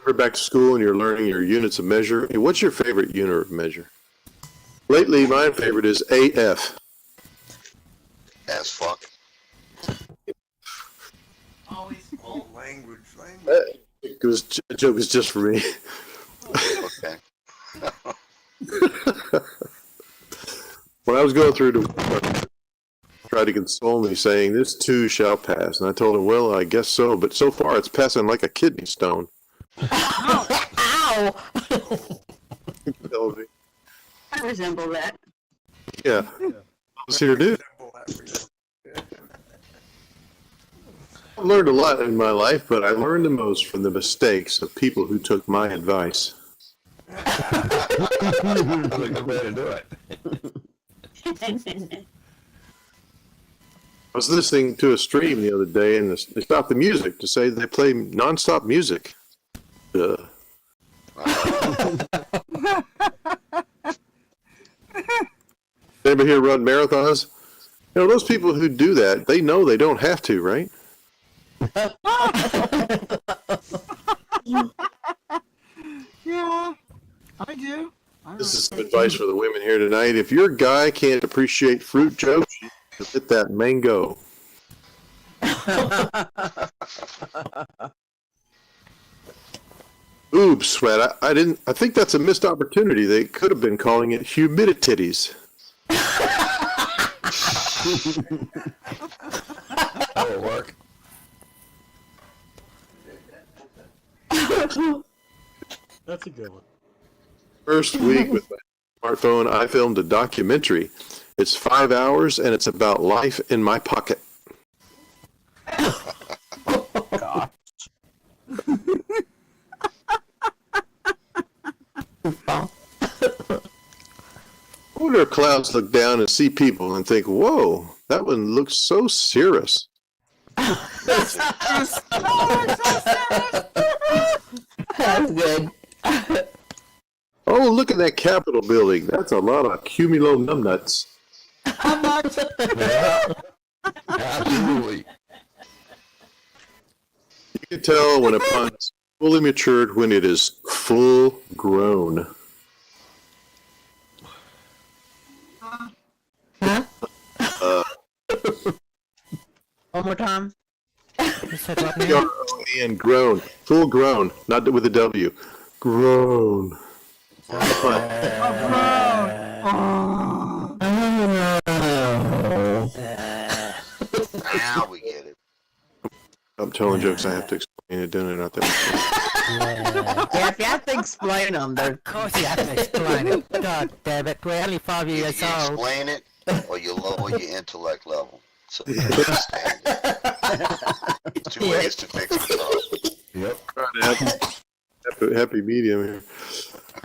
You're back to school and you're learning your units of measure. Hey, what's your favorite unit of measure? Lately, my favorite is AF. As fuck. Language. A joke is just for me. Okay. When I was going through to try to console me, saying this too shall pass, and I told him, well, I guess so, but so far it's passing like a kidney stone. Ow! Tells me, I resemble that. yeah, what's here to do? I've learned a lot in my life, but I learned the most from the mistakes of people who took my advice. That's a good way to do it. I was listening to a stream the other day, and they stopped the music to say they play nonstop music. Anybody here run marathons? You know, those people who do that, they know they don't have to, right? Yeah, I do. This is some advice for the women here tonight. If your guy can't appreciate fruit jokes, you should hit that mango. Oops, sweat. I didn't. I think that's a missed opportunity. They could have been calling it humidititties. That'll work. That's a good one. First week with my smartphone, I filmed a documentary. It's 5 hours, and it's about life in my pocket. I wonder if clouds look down and see people and think, whoa, that one looks so serious. That's good. Oh, look at that Capitol building. That's a lot of cumulo-numbnuts. How much? Yeah. Absolutely. You can tell when a pond is fully matured when it is full grown. Huh? One more time. You said what now? G-R-O-N, grown. Full grown. Not with a W. Grown. Now we get it. I'm telling jokes. I have to explain it, don't I? Not that. Yeah, if you have to explain them, they're Of course you have to explain it. God damn it, we're only 5 Either years you old. explain it, or you lower your intellect level. So you understand it. Two ways to fix the problem. Yep. Trying to have happy medium here.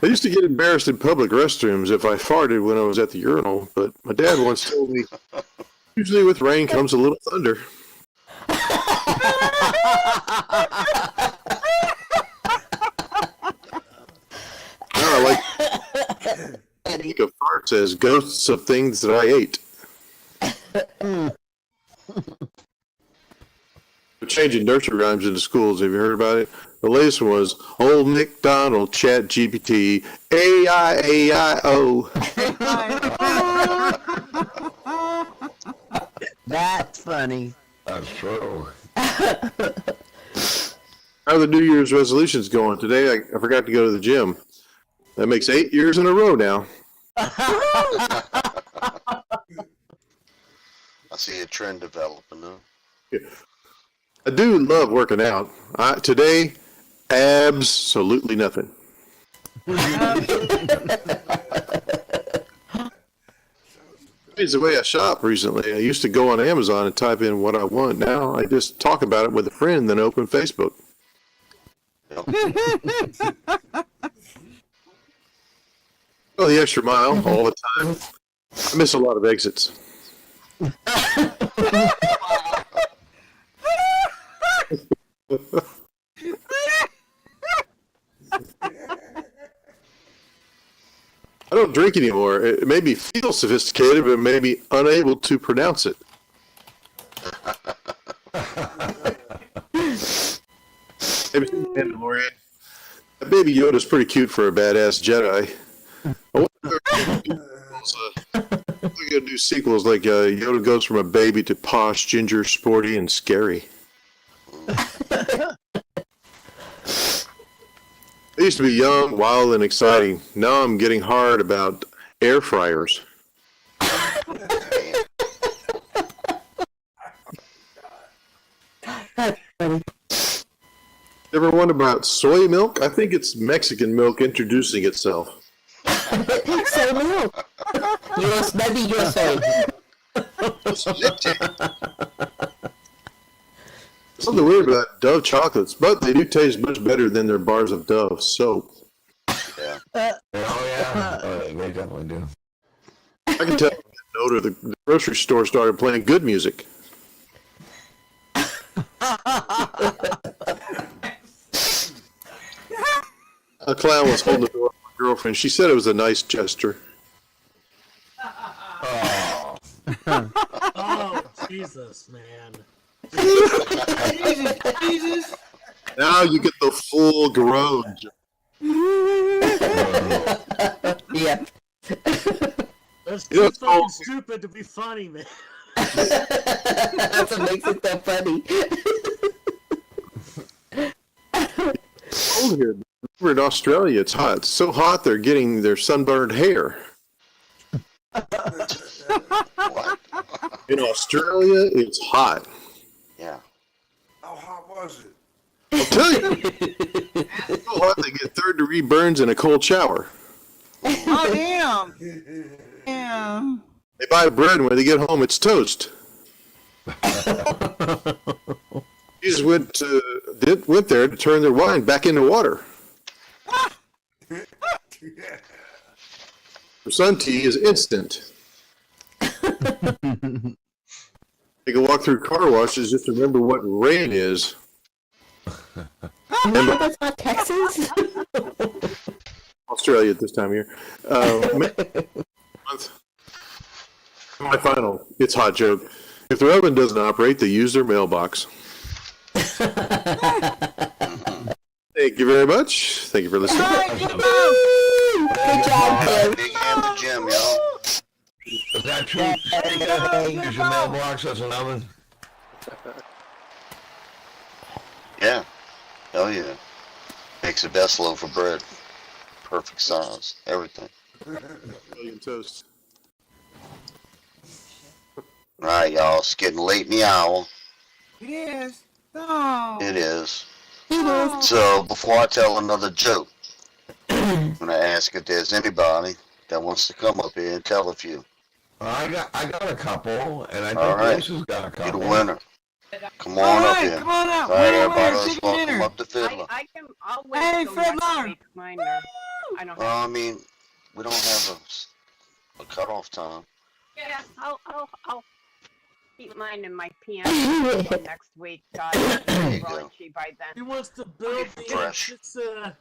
I used to get embarrassed in public restrooms if I farted when I was at the urinal, but my dad once told me, usually with rain comes a little thunder. Now I like to think of farts as ghosts of things that I ate. They're changing nursery rhymes into schools. Have you heard about it? The latest one was Old MacDonald, Chat GPT, A-I-A-I-O. that's funny. That's true. How are the New Year's resolutions going? Today I forgot to go to the gym. That makes 8 years in a row now. I see a trend developing though. I do love working out. Today, absolutely nothing. It's the way I shop recently. I used to go on Amazon and type in what I want. Now I just talk about it with a friend, then open Facebook. Yep. Go the extra mile all the time. I miss a lot of exits. I don't drink anymore. It made me feel sophisticated, but made me unable to pronounce it. Have you seen Mandalorian? That baby Yoda's pretty cute for a badass Jedi. I wonder if they're gonna do sequels like Yoda goes from a baby to posh, ginger, sporty, and scary. I used to be young, wild, and exciting. Now I'm getting hard about air fryers. Ever wonder about soy milk? I think it's Mexican milk introducing itself. Soy milk. Yes, maybe USA. Something weird about Dove chocolates, but they do taste much better than their bars of Dove soap. Yeah. Oh, yeah. They definitely do. I can tell the note of the grocery store started playing good music. A clown was holding the door for my girlfriend. She said it was a nice gesture. Oh, Jesus, man. Jesus. Now you get the full garage. Yeah. That's You know, too it's fucking all- stupid to be funny, man. That's what makes it so funny. Cold here. Over in Australia, it's hot. It's so hot they're getting their sunburned hair. What? In Australia, it's hot. Yeah. How hot was it? I'll tell you. It's so hot they get third-degree burns in a cold shower. Oh, damn. Damn. They buy bread, and when they get home, it's toast. Jesus went there to turn their wine back into water. For sun tea is instant. They can walk through car washes just to remember what rain is. That's not Texas. Australia at this time of year. My final, it's hot joke. If their oven doesn't operate, they use their mailbox. Thank you very much. Thank you for listening. Good job, Tim. Big hand to Jim, y'all. Is that true? Use your mailbox as an oven? Yeah. Oh, yeah. Makes the best loaf of bread. Perfect size. Everything. Million toast. All right, y'all. It's getting late in the hour. It is. Oh. It is. It is. So, before I tell another joke, I'm going to ask if there's anybody that wants to come up here and tell a few. I got a couple, and I All think right. Grace has got a You're the couple. winner. Come All on up right, here. come on up. All right, Winner, everybody, winner, let's chicken welcome dinner. up the fiddler. I'll wait Hey, till next Fiddler. week. Mine are, I don't have. I mean, we don't have a cutoff time. Yeah, I'll keep mine in my piano for next week. God, There you go. raunchy by He then. wants to build the Fresh. anticipation.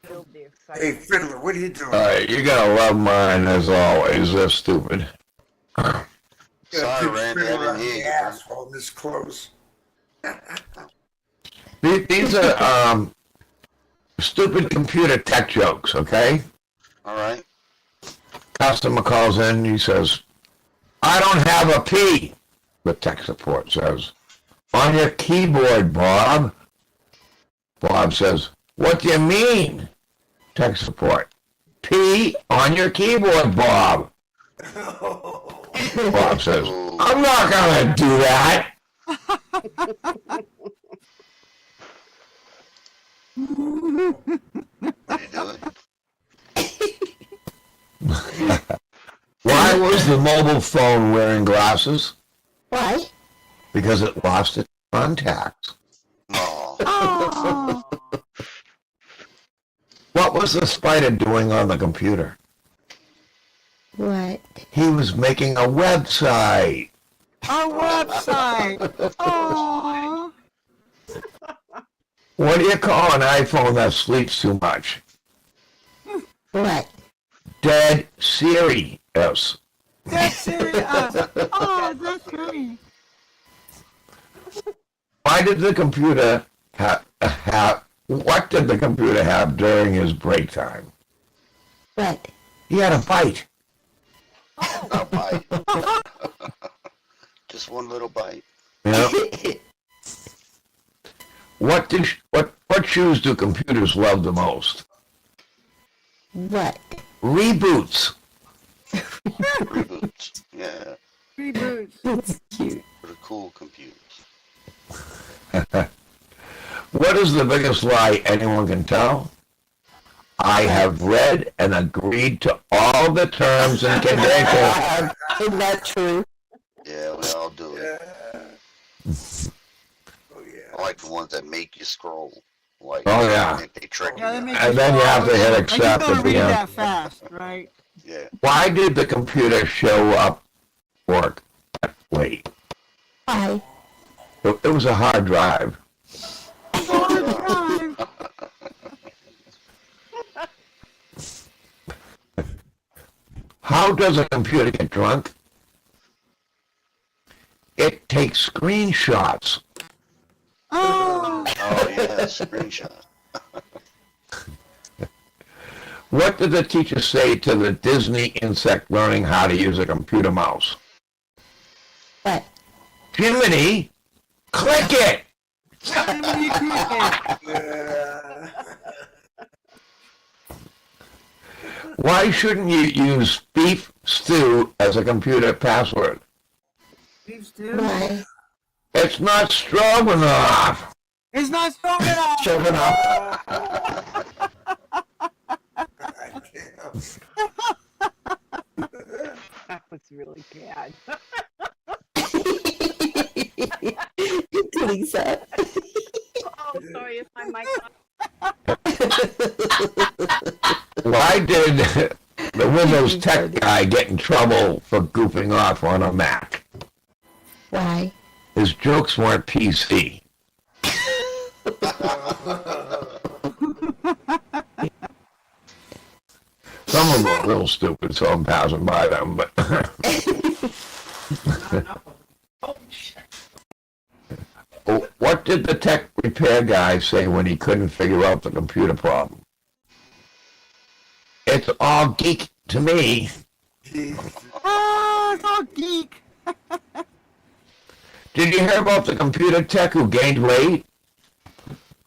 Build the Hey, excitement. Fiddler, what are you doing? All right, you're gonna love mine as always. They're stupid. Yeah, Sorry, keep Randy, I Fiddler didn't on hear the you. ass holding this close. These are stupid computer tech jokes. Okay. All right. Customer calls in. He says, "I don't have a P." The tech support says, "On your keyboard, Bob." Bob says, "What do you mean?" Tech support, "P on your keyboard, Bob." Bob says, Ooh. "I'm not gonna do that." What are you doing? Why was the mobile phone wearing glasses? Why? Because it lost its contacts. Oh, Oh. What was the spider doing on the computer? What? He was making a website. Our website. Oh. What do you call an iPhone that sleeps too much? What? Dead serious. That's serious. Oh, that's funny. Why did the computer have what did the computer have during his break time? What? He had a bite. A bite. Just one little bite. Yeah. What shoes do computers love the most? What? Reboots. Reboots. Yeah. Reboots. That's cute. For the cool computers. What is the biggest lie anyone can tell? I have read and agreed to all the terms and conditions. Isn't that true? Yeah, we all do it. Oh, yeah. I like the ones that make you scroll. Like, Oh, yeah. They trick you. Yeah, they make And then you have to hit like accept you gotta at the read end. that fast, right? Yeah. Why did the computer show up work late? Why? It was a hard drive. How does a computer get drunk? It takes screenshots. Oh. Oh, yeah, screenshot. What did the teacher say to the Disney insect learning how to use a computer mouse? What? Jiminy, click it! Jiminy Cricket. Yeah. Why shouldn't you use beef stew as a computer password? Beef stew. Why? It's not stroganoff. It's not strong enough. Stroganoff. That was really bad. Lisa. Oh, sorry, is my mic on? Why did the Windows tech guy get in trouble for goofing off on a Mac? Why? His jokes weren't PC. Some of them are a little stupid, so I'm passing by them, but what did the tech repair guy say when he couldn't figure out the computer problem? It's all geek to me. Oh, it's all geek. Did you hear about the computer tech who gained weight?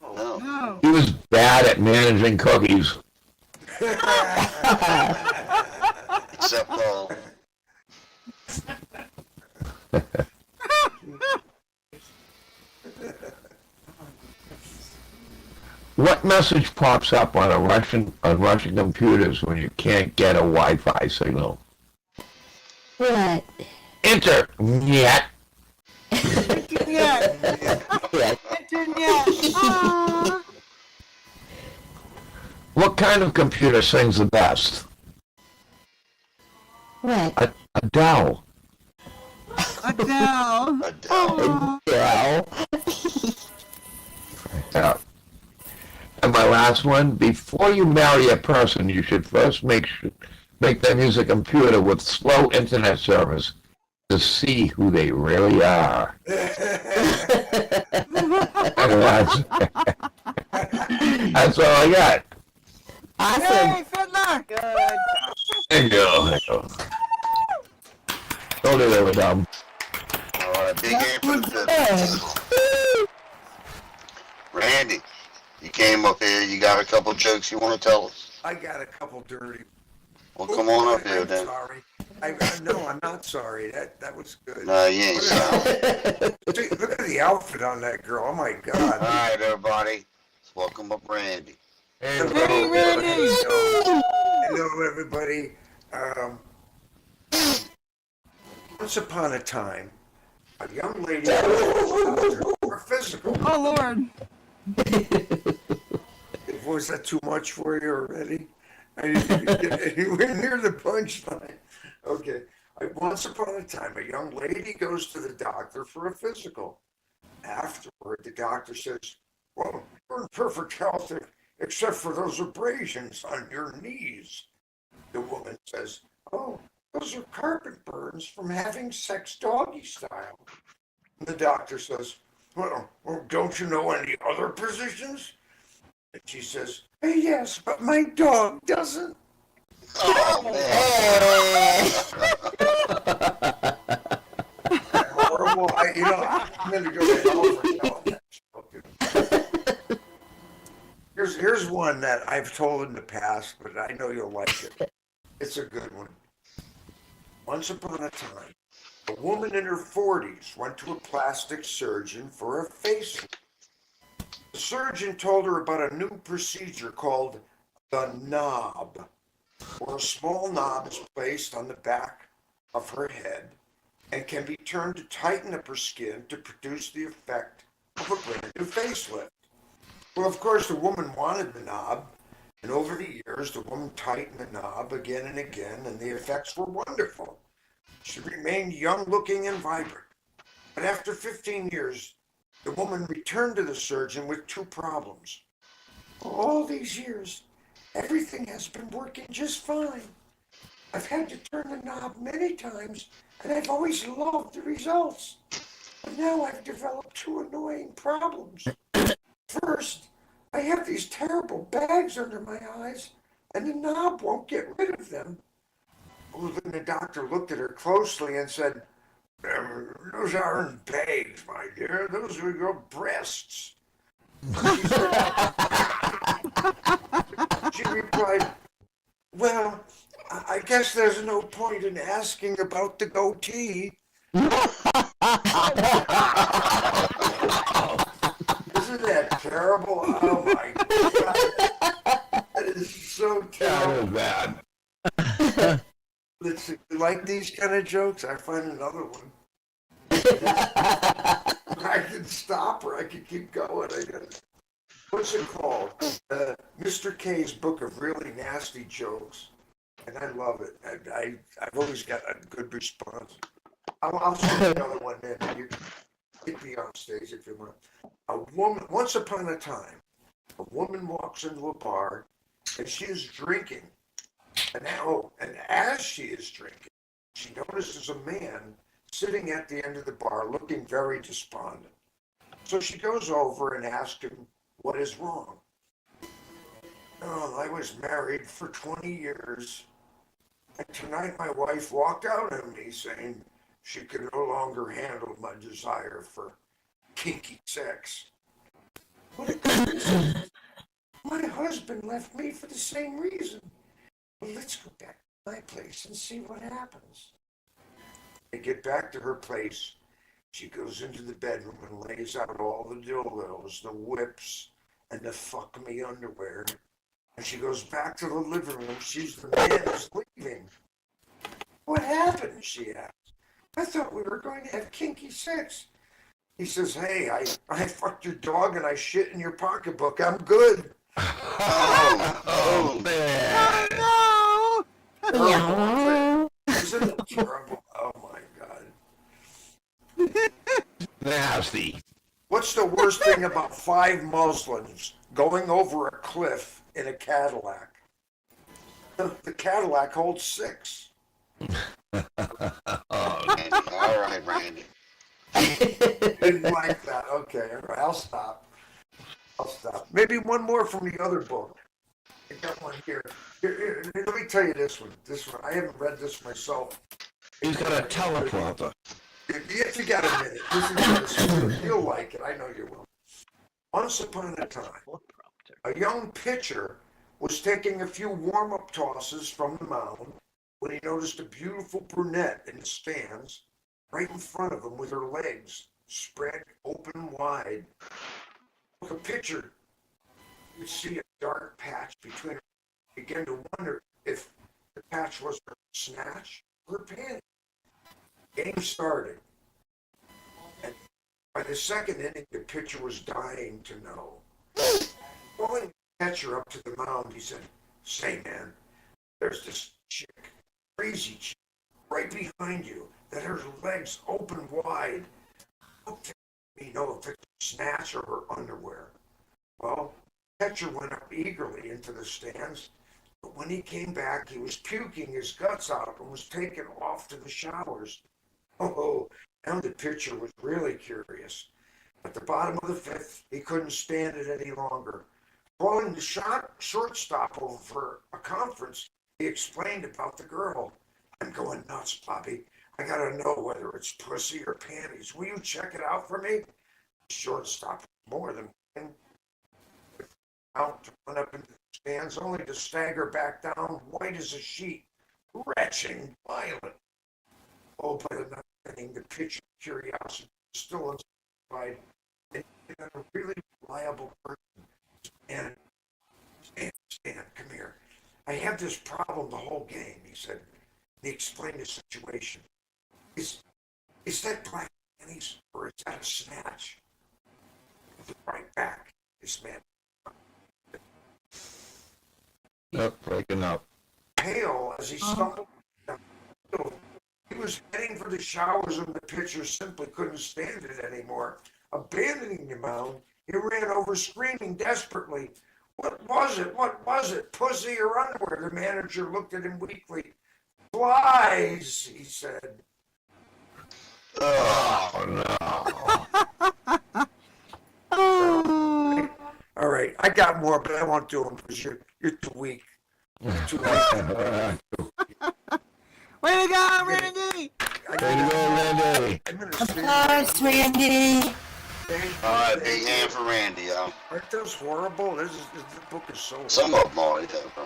No. No. He was bad at managing cookies. Except Paul. What message pops up on Russian computers when you can't get a Wi-Fi signal? What? Enter. Yet. Internet. Yeah. Internet. Ah. What kind of computer sings the best? What? Adele. Adele. Adele. Oh. Yeah. Yeah. And my last one, before you marry a person, you should first make them use a computer with slow internet service to see who they really are. That's all I got. Awesome. Hey, Fiddler. Good. There you go. Don't do that with them. All right, big game for the fiddle. Randy, you came up here. You got a couple jokes you want to tell us? I got a couple dirty. Well, come on up here I'm then. sorry. No, I'm not sorry. That was good. No, you ain't sorry. See, look at the outfit on that girl. Oh my All God. right, everybody. Welcome up, Randy. Hey, Randy. Hello, everybody. Once upon a time, a young lady for physical. Oh, Lord. Was that too much for you already? I didn't even get anywhere near the punchline. Okay. Once upon a time, a young lady goes to the doctor for a physical. Afterward, the doctor says, well, you're in perfect health except for those abrasions on your knees. The woman says, oh, those are carpet burns from having sex doggy style. And the doctor says, well, don't you know any other positions? And she says, hey, yes, but my dog doesn't. Oh, man. Horrible. I'm going to go to hell for telling that. Here's one that I've told in the past, but I know you'll like it. It's a good one. Once upon a time, a woman in her 40s went to a plastic surgeon for a facelift. The surgeon told her about a new procedure called the knob, where a small knob is placed on the back of her head and can be turned to tighten up her skin to produce the effect of a brand new facelift. Well, of course, the woman wanted the knob, and over the years, the woman tightened the knob again and again, and the effects were wonderful. She remained young-looking and vibrant. But after 15 years, the woman returned to the surgeon with two problems. All these years, everything has been working just fine. I've had to turn the knob many times, and I've always loved the results. But now I've developed two annoying problems. First, I have these terrible bags under my eyes, and the knob won't get rid of them. Well, then the doctor looked at her closely and said, those aren't bags, my dear. Those are your breasts. She replied, well, I guess there's no point in asking about the goatee. Isn't that terrible? Oh my God. That is so terrible. That was bad. Like these kind of jokes, I find another one. I can stop or I can keep going. What's it called? Mr. K's book of really nasty jokes. And I love it. I've always got a good response. I'll send another one in. You can be on stage if you want. Once upon a time, a woman walks into a bar and she is drinking. And as she is drinking, she notices a man sitting at the end of the bar looking very despondent. So she goes over and asks him, what is wrong? Oh, I was married for 20 years. And tonight my wife walked out on me saying she could no longer handle my desire for kinky sex. What a coincidence. My husband left me for the same reason. Well, let's go back to my place and see what happens. They get back to her place. She goes into the bedroom and lays out all the dildos, the whips, and the fuck me underwear. And she goes back to the living room. She's the man is leaving. What happened? She asked. I thought we were going to have kinky sex. He says, hey, I fucked your dog and I shit in your pocketbook. I'm good. Oh, man. Oh, isn't it terrible? Oh my God. Nasty. What's the worst thing about 5 Muslims going over a cliff in a Cadillac? The Cadillac holds 6. Randy. All right, Randy. Didn't like that. Okay, all right, I'll stop. Maybe one more from the other book. I got one here. Here, let me tell you this one. I haven't read this myself. He's got a teleprompter. If you got a minute, you'll like it. I know you will. Once upon a time, a young pitcher was taking a few warm-up tosses from the mound when he noticed a beautiful brunette in the stands right in front of him with her legs spread open wide. The pitcher could see a dark patch between her. He began to wonder if the patch was her snatch or her panty. Game started. And by the second inning, the pitcher was dying to know. Calling the catcher up to the mound, he said, say, man, there's this chick, crazy chick. right behind you, that her legs open wide. Don't tell me no if it's snatch or her underwear. Well, catcher went up eagerly into the stands, but when he came back, he was puking his guts out and was taken off to the showers. Oh, and the pitcher was really curious. At the bottom of the fifth, he couldn't stand it any longer. Calling the shortstop over for a conference, he explained about the girl. I'm going nuts, Bobby. I gotta know whether it's pussy or panties. Will you check it out for me? The shortstop more than out to run up into the stands, only to stagger back down, white as a sheet, retching, violent. Oh, by the ninth inning, the pitcher's curiosity was still unsatisfied, and a really reliable person. And Stan, come here. I have this problem the whole game, he said. He explained the situation. Is that black panties or is that a snatch? I'll be right back, this man. Breaking up. Pale as he stumbled down the field. He was heading for the showers and the pitcher simply couldn't stand it anymore. Abandoning the mound, he ran over screaming desperately. What was it? What was it? Pussy or underwear? The manager looked at him weakly. Flies, he said. Oh, no. All right, I got more, but I won't do them because you're too weak. You're too weak. Way to go, Randy! Way to go, Randy. Applause, Randy. All right, big hand for Randy, y'all. Aren't those horrible? This book is so. Some of them are, yeah, bro.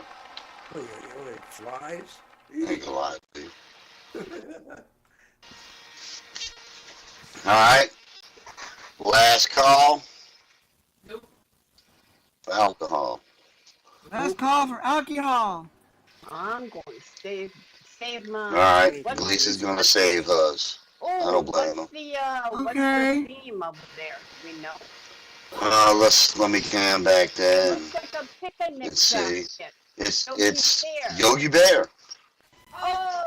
Oh, yeah, flies. Ain't a lot, dude. All right. Last call. Nope. For alcohol. Last call for alcohol. I'm going to save my. All right. Lisa's gonna save us. I don't blame him. What's Okay. the theme over there? We know. Let me come back then. Looks like a picnic Let's see. basket. It's Bear. Yogi Bear. Oh,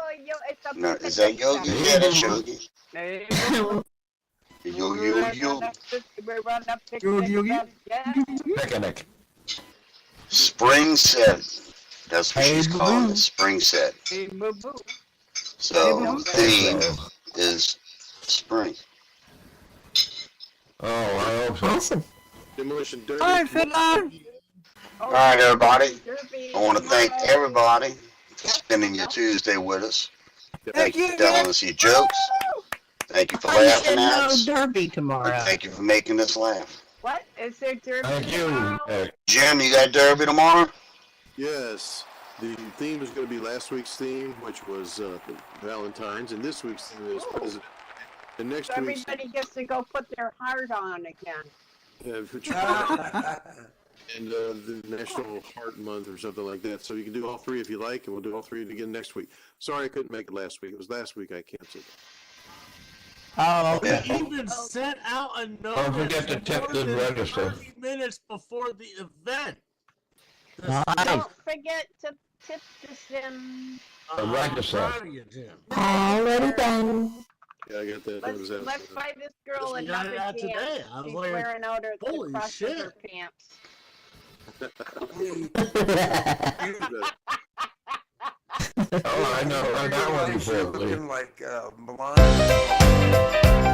it's a No, picnic is that Yogi? basket. Yeah, that's Yogi. There you go. Yogi. We run a Yogi. picnic basket. Picnic. Spring set. That's what she's Hey, calling boo. it. Spring set. Hey, boo boo. So Hey, boo. the theme is spring. Oh, I hope so. Awesome. Demolition Derby. All right, Fiddler. All right, everybody. Derby. I want to thank everybody for spending your Tuesday with us. Thank you for telling us your jokes. Thank you for I laughing said at no us. derby And tomorrow. thank you for making us laugh. What? Is there Derby Thank you, tomorrow? Eric. Jim, you got Derby tomorrow? Yes. The theme is going to be last week's theme, which was Valentine's, and this week's theme is President. And next So week's everybody gets to go put their heart on again. and the National Heart Month or something like that. So you can do all three if you like, and we'll do all three again next week. Sorry I couldn't make it last week. It was last week I canceled. Oh, They okay. even sent out a notice. Don't forget to tip more the than register. 30 minutes before the event. Nice. Don't forget to tip the sim. The register. I'm proud of you, Jim. Already done. Yeah, I got that. That was Let's out. buy this girl Just a got it number out today. pants. I was She's like, wearing out her holy the crotch of shit. her pants. Oh, I know. I got one She's for you. looking like Milan.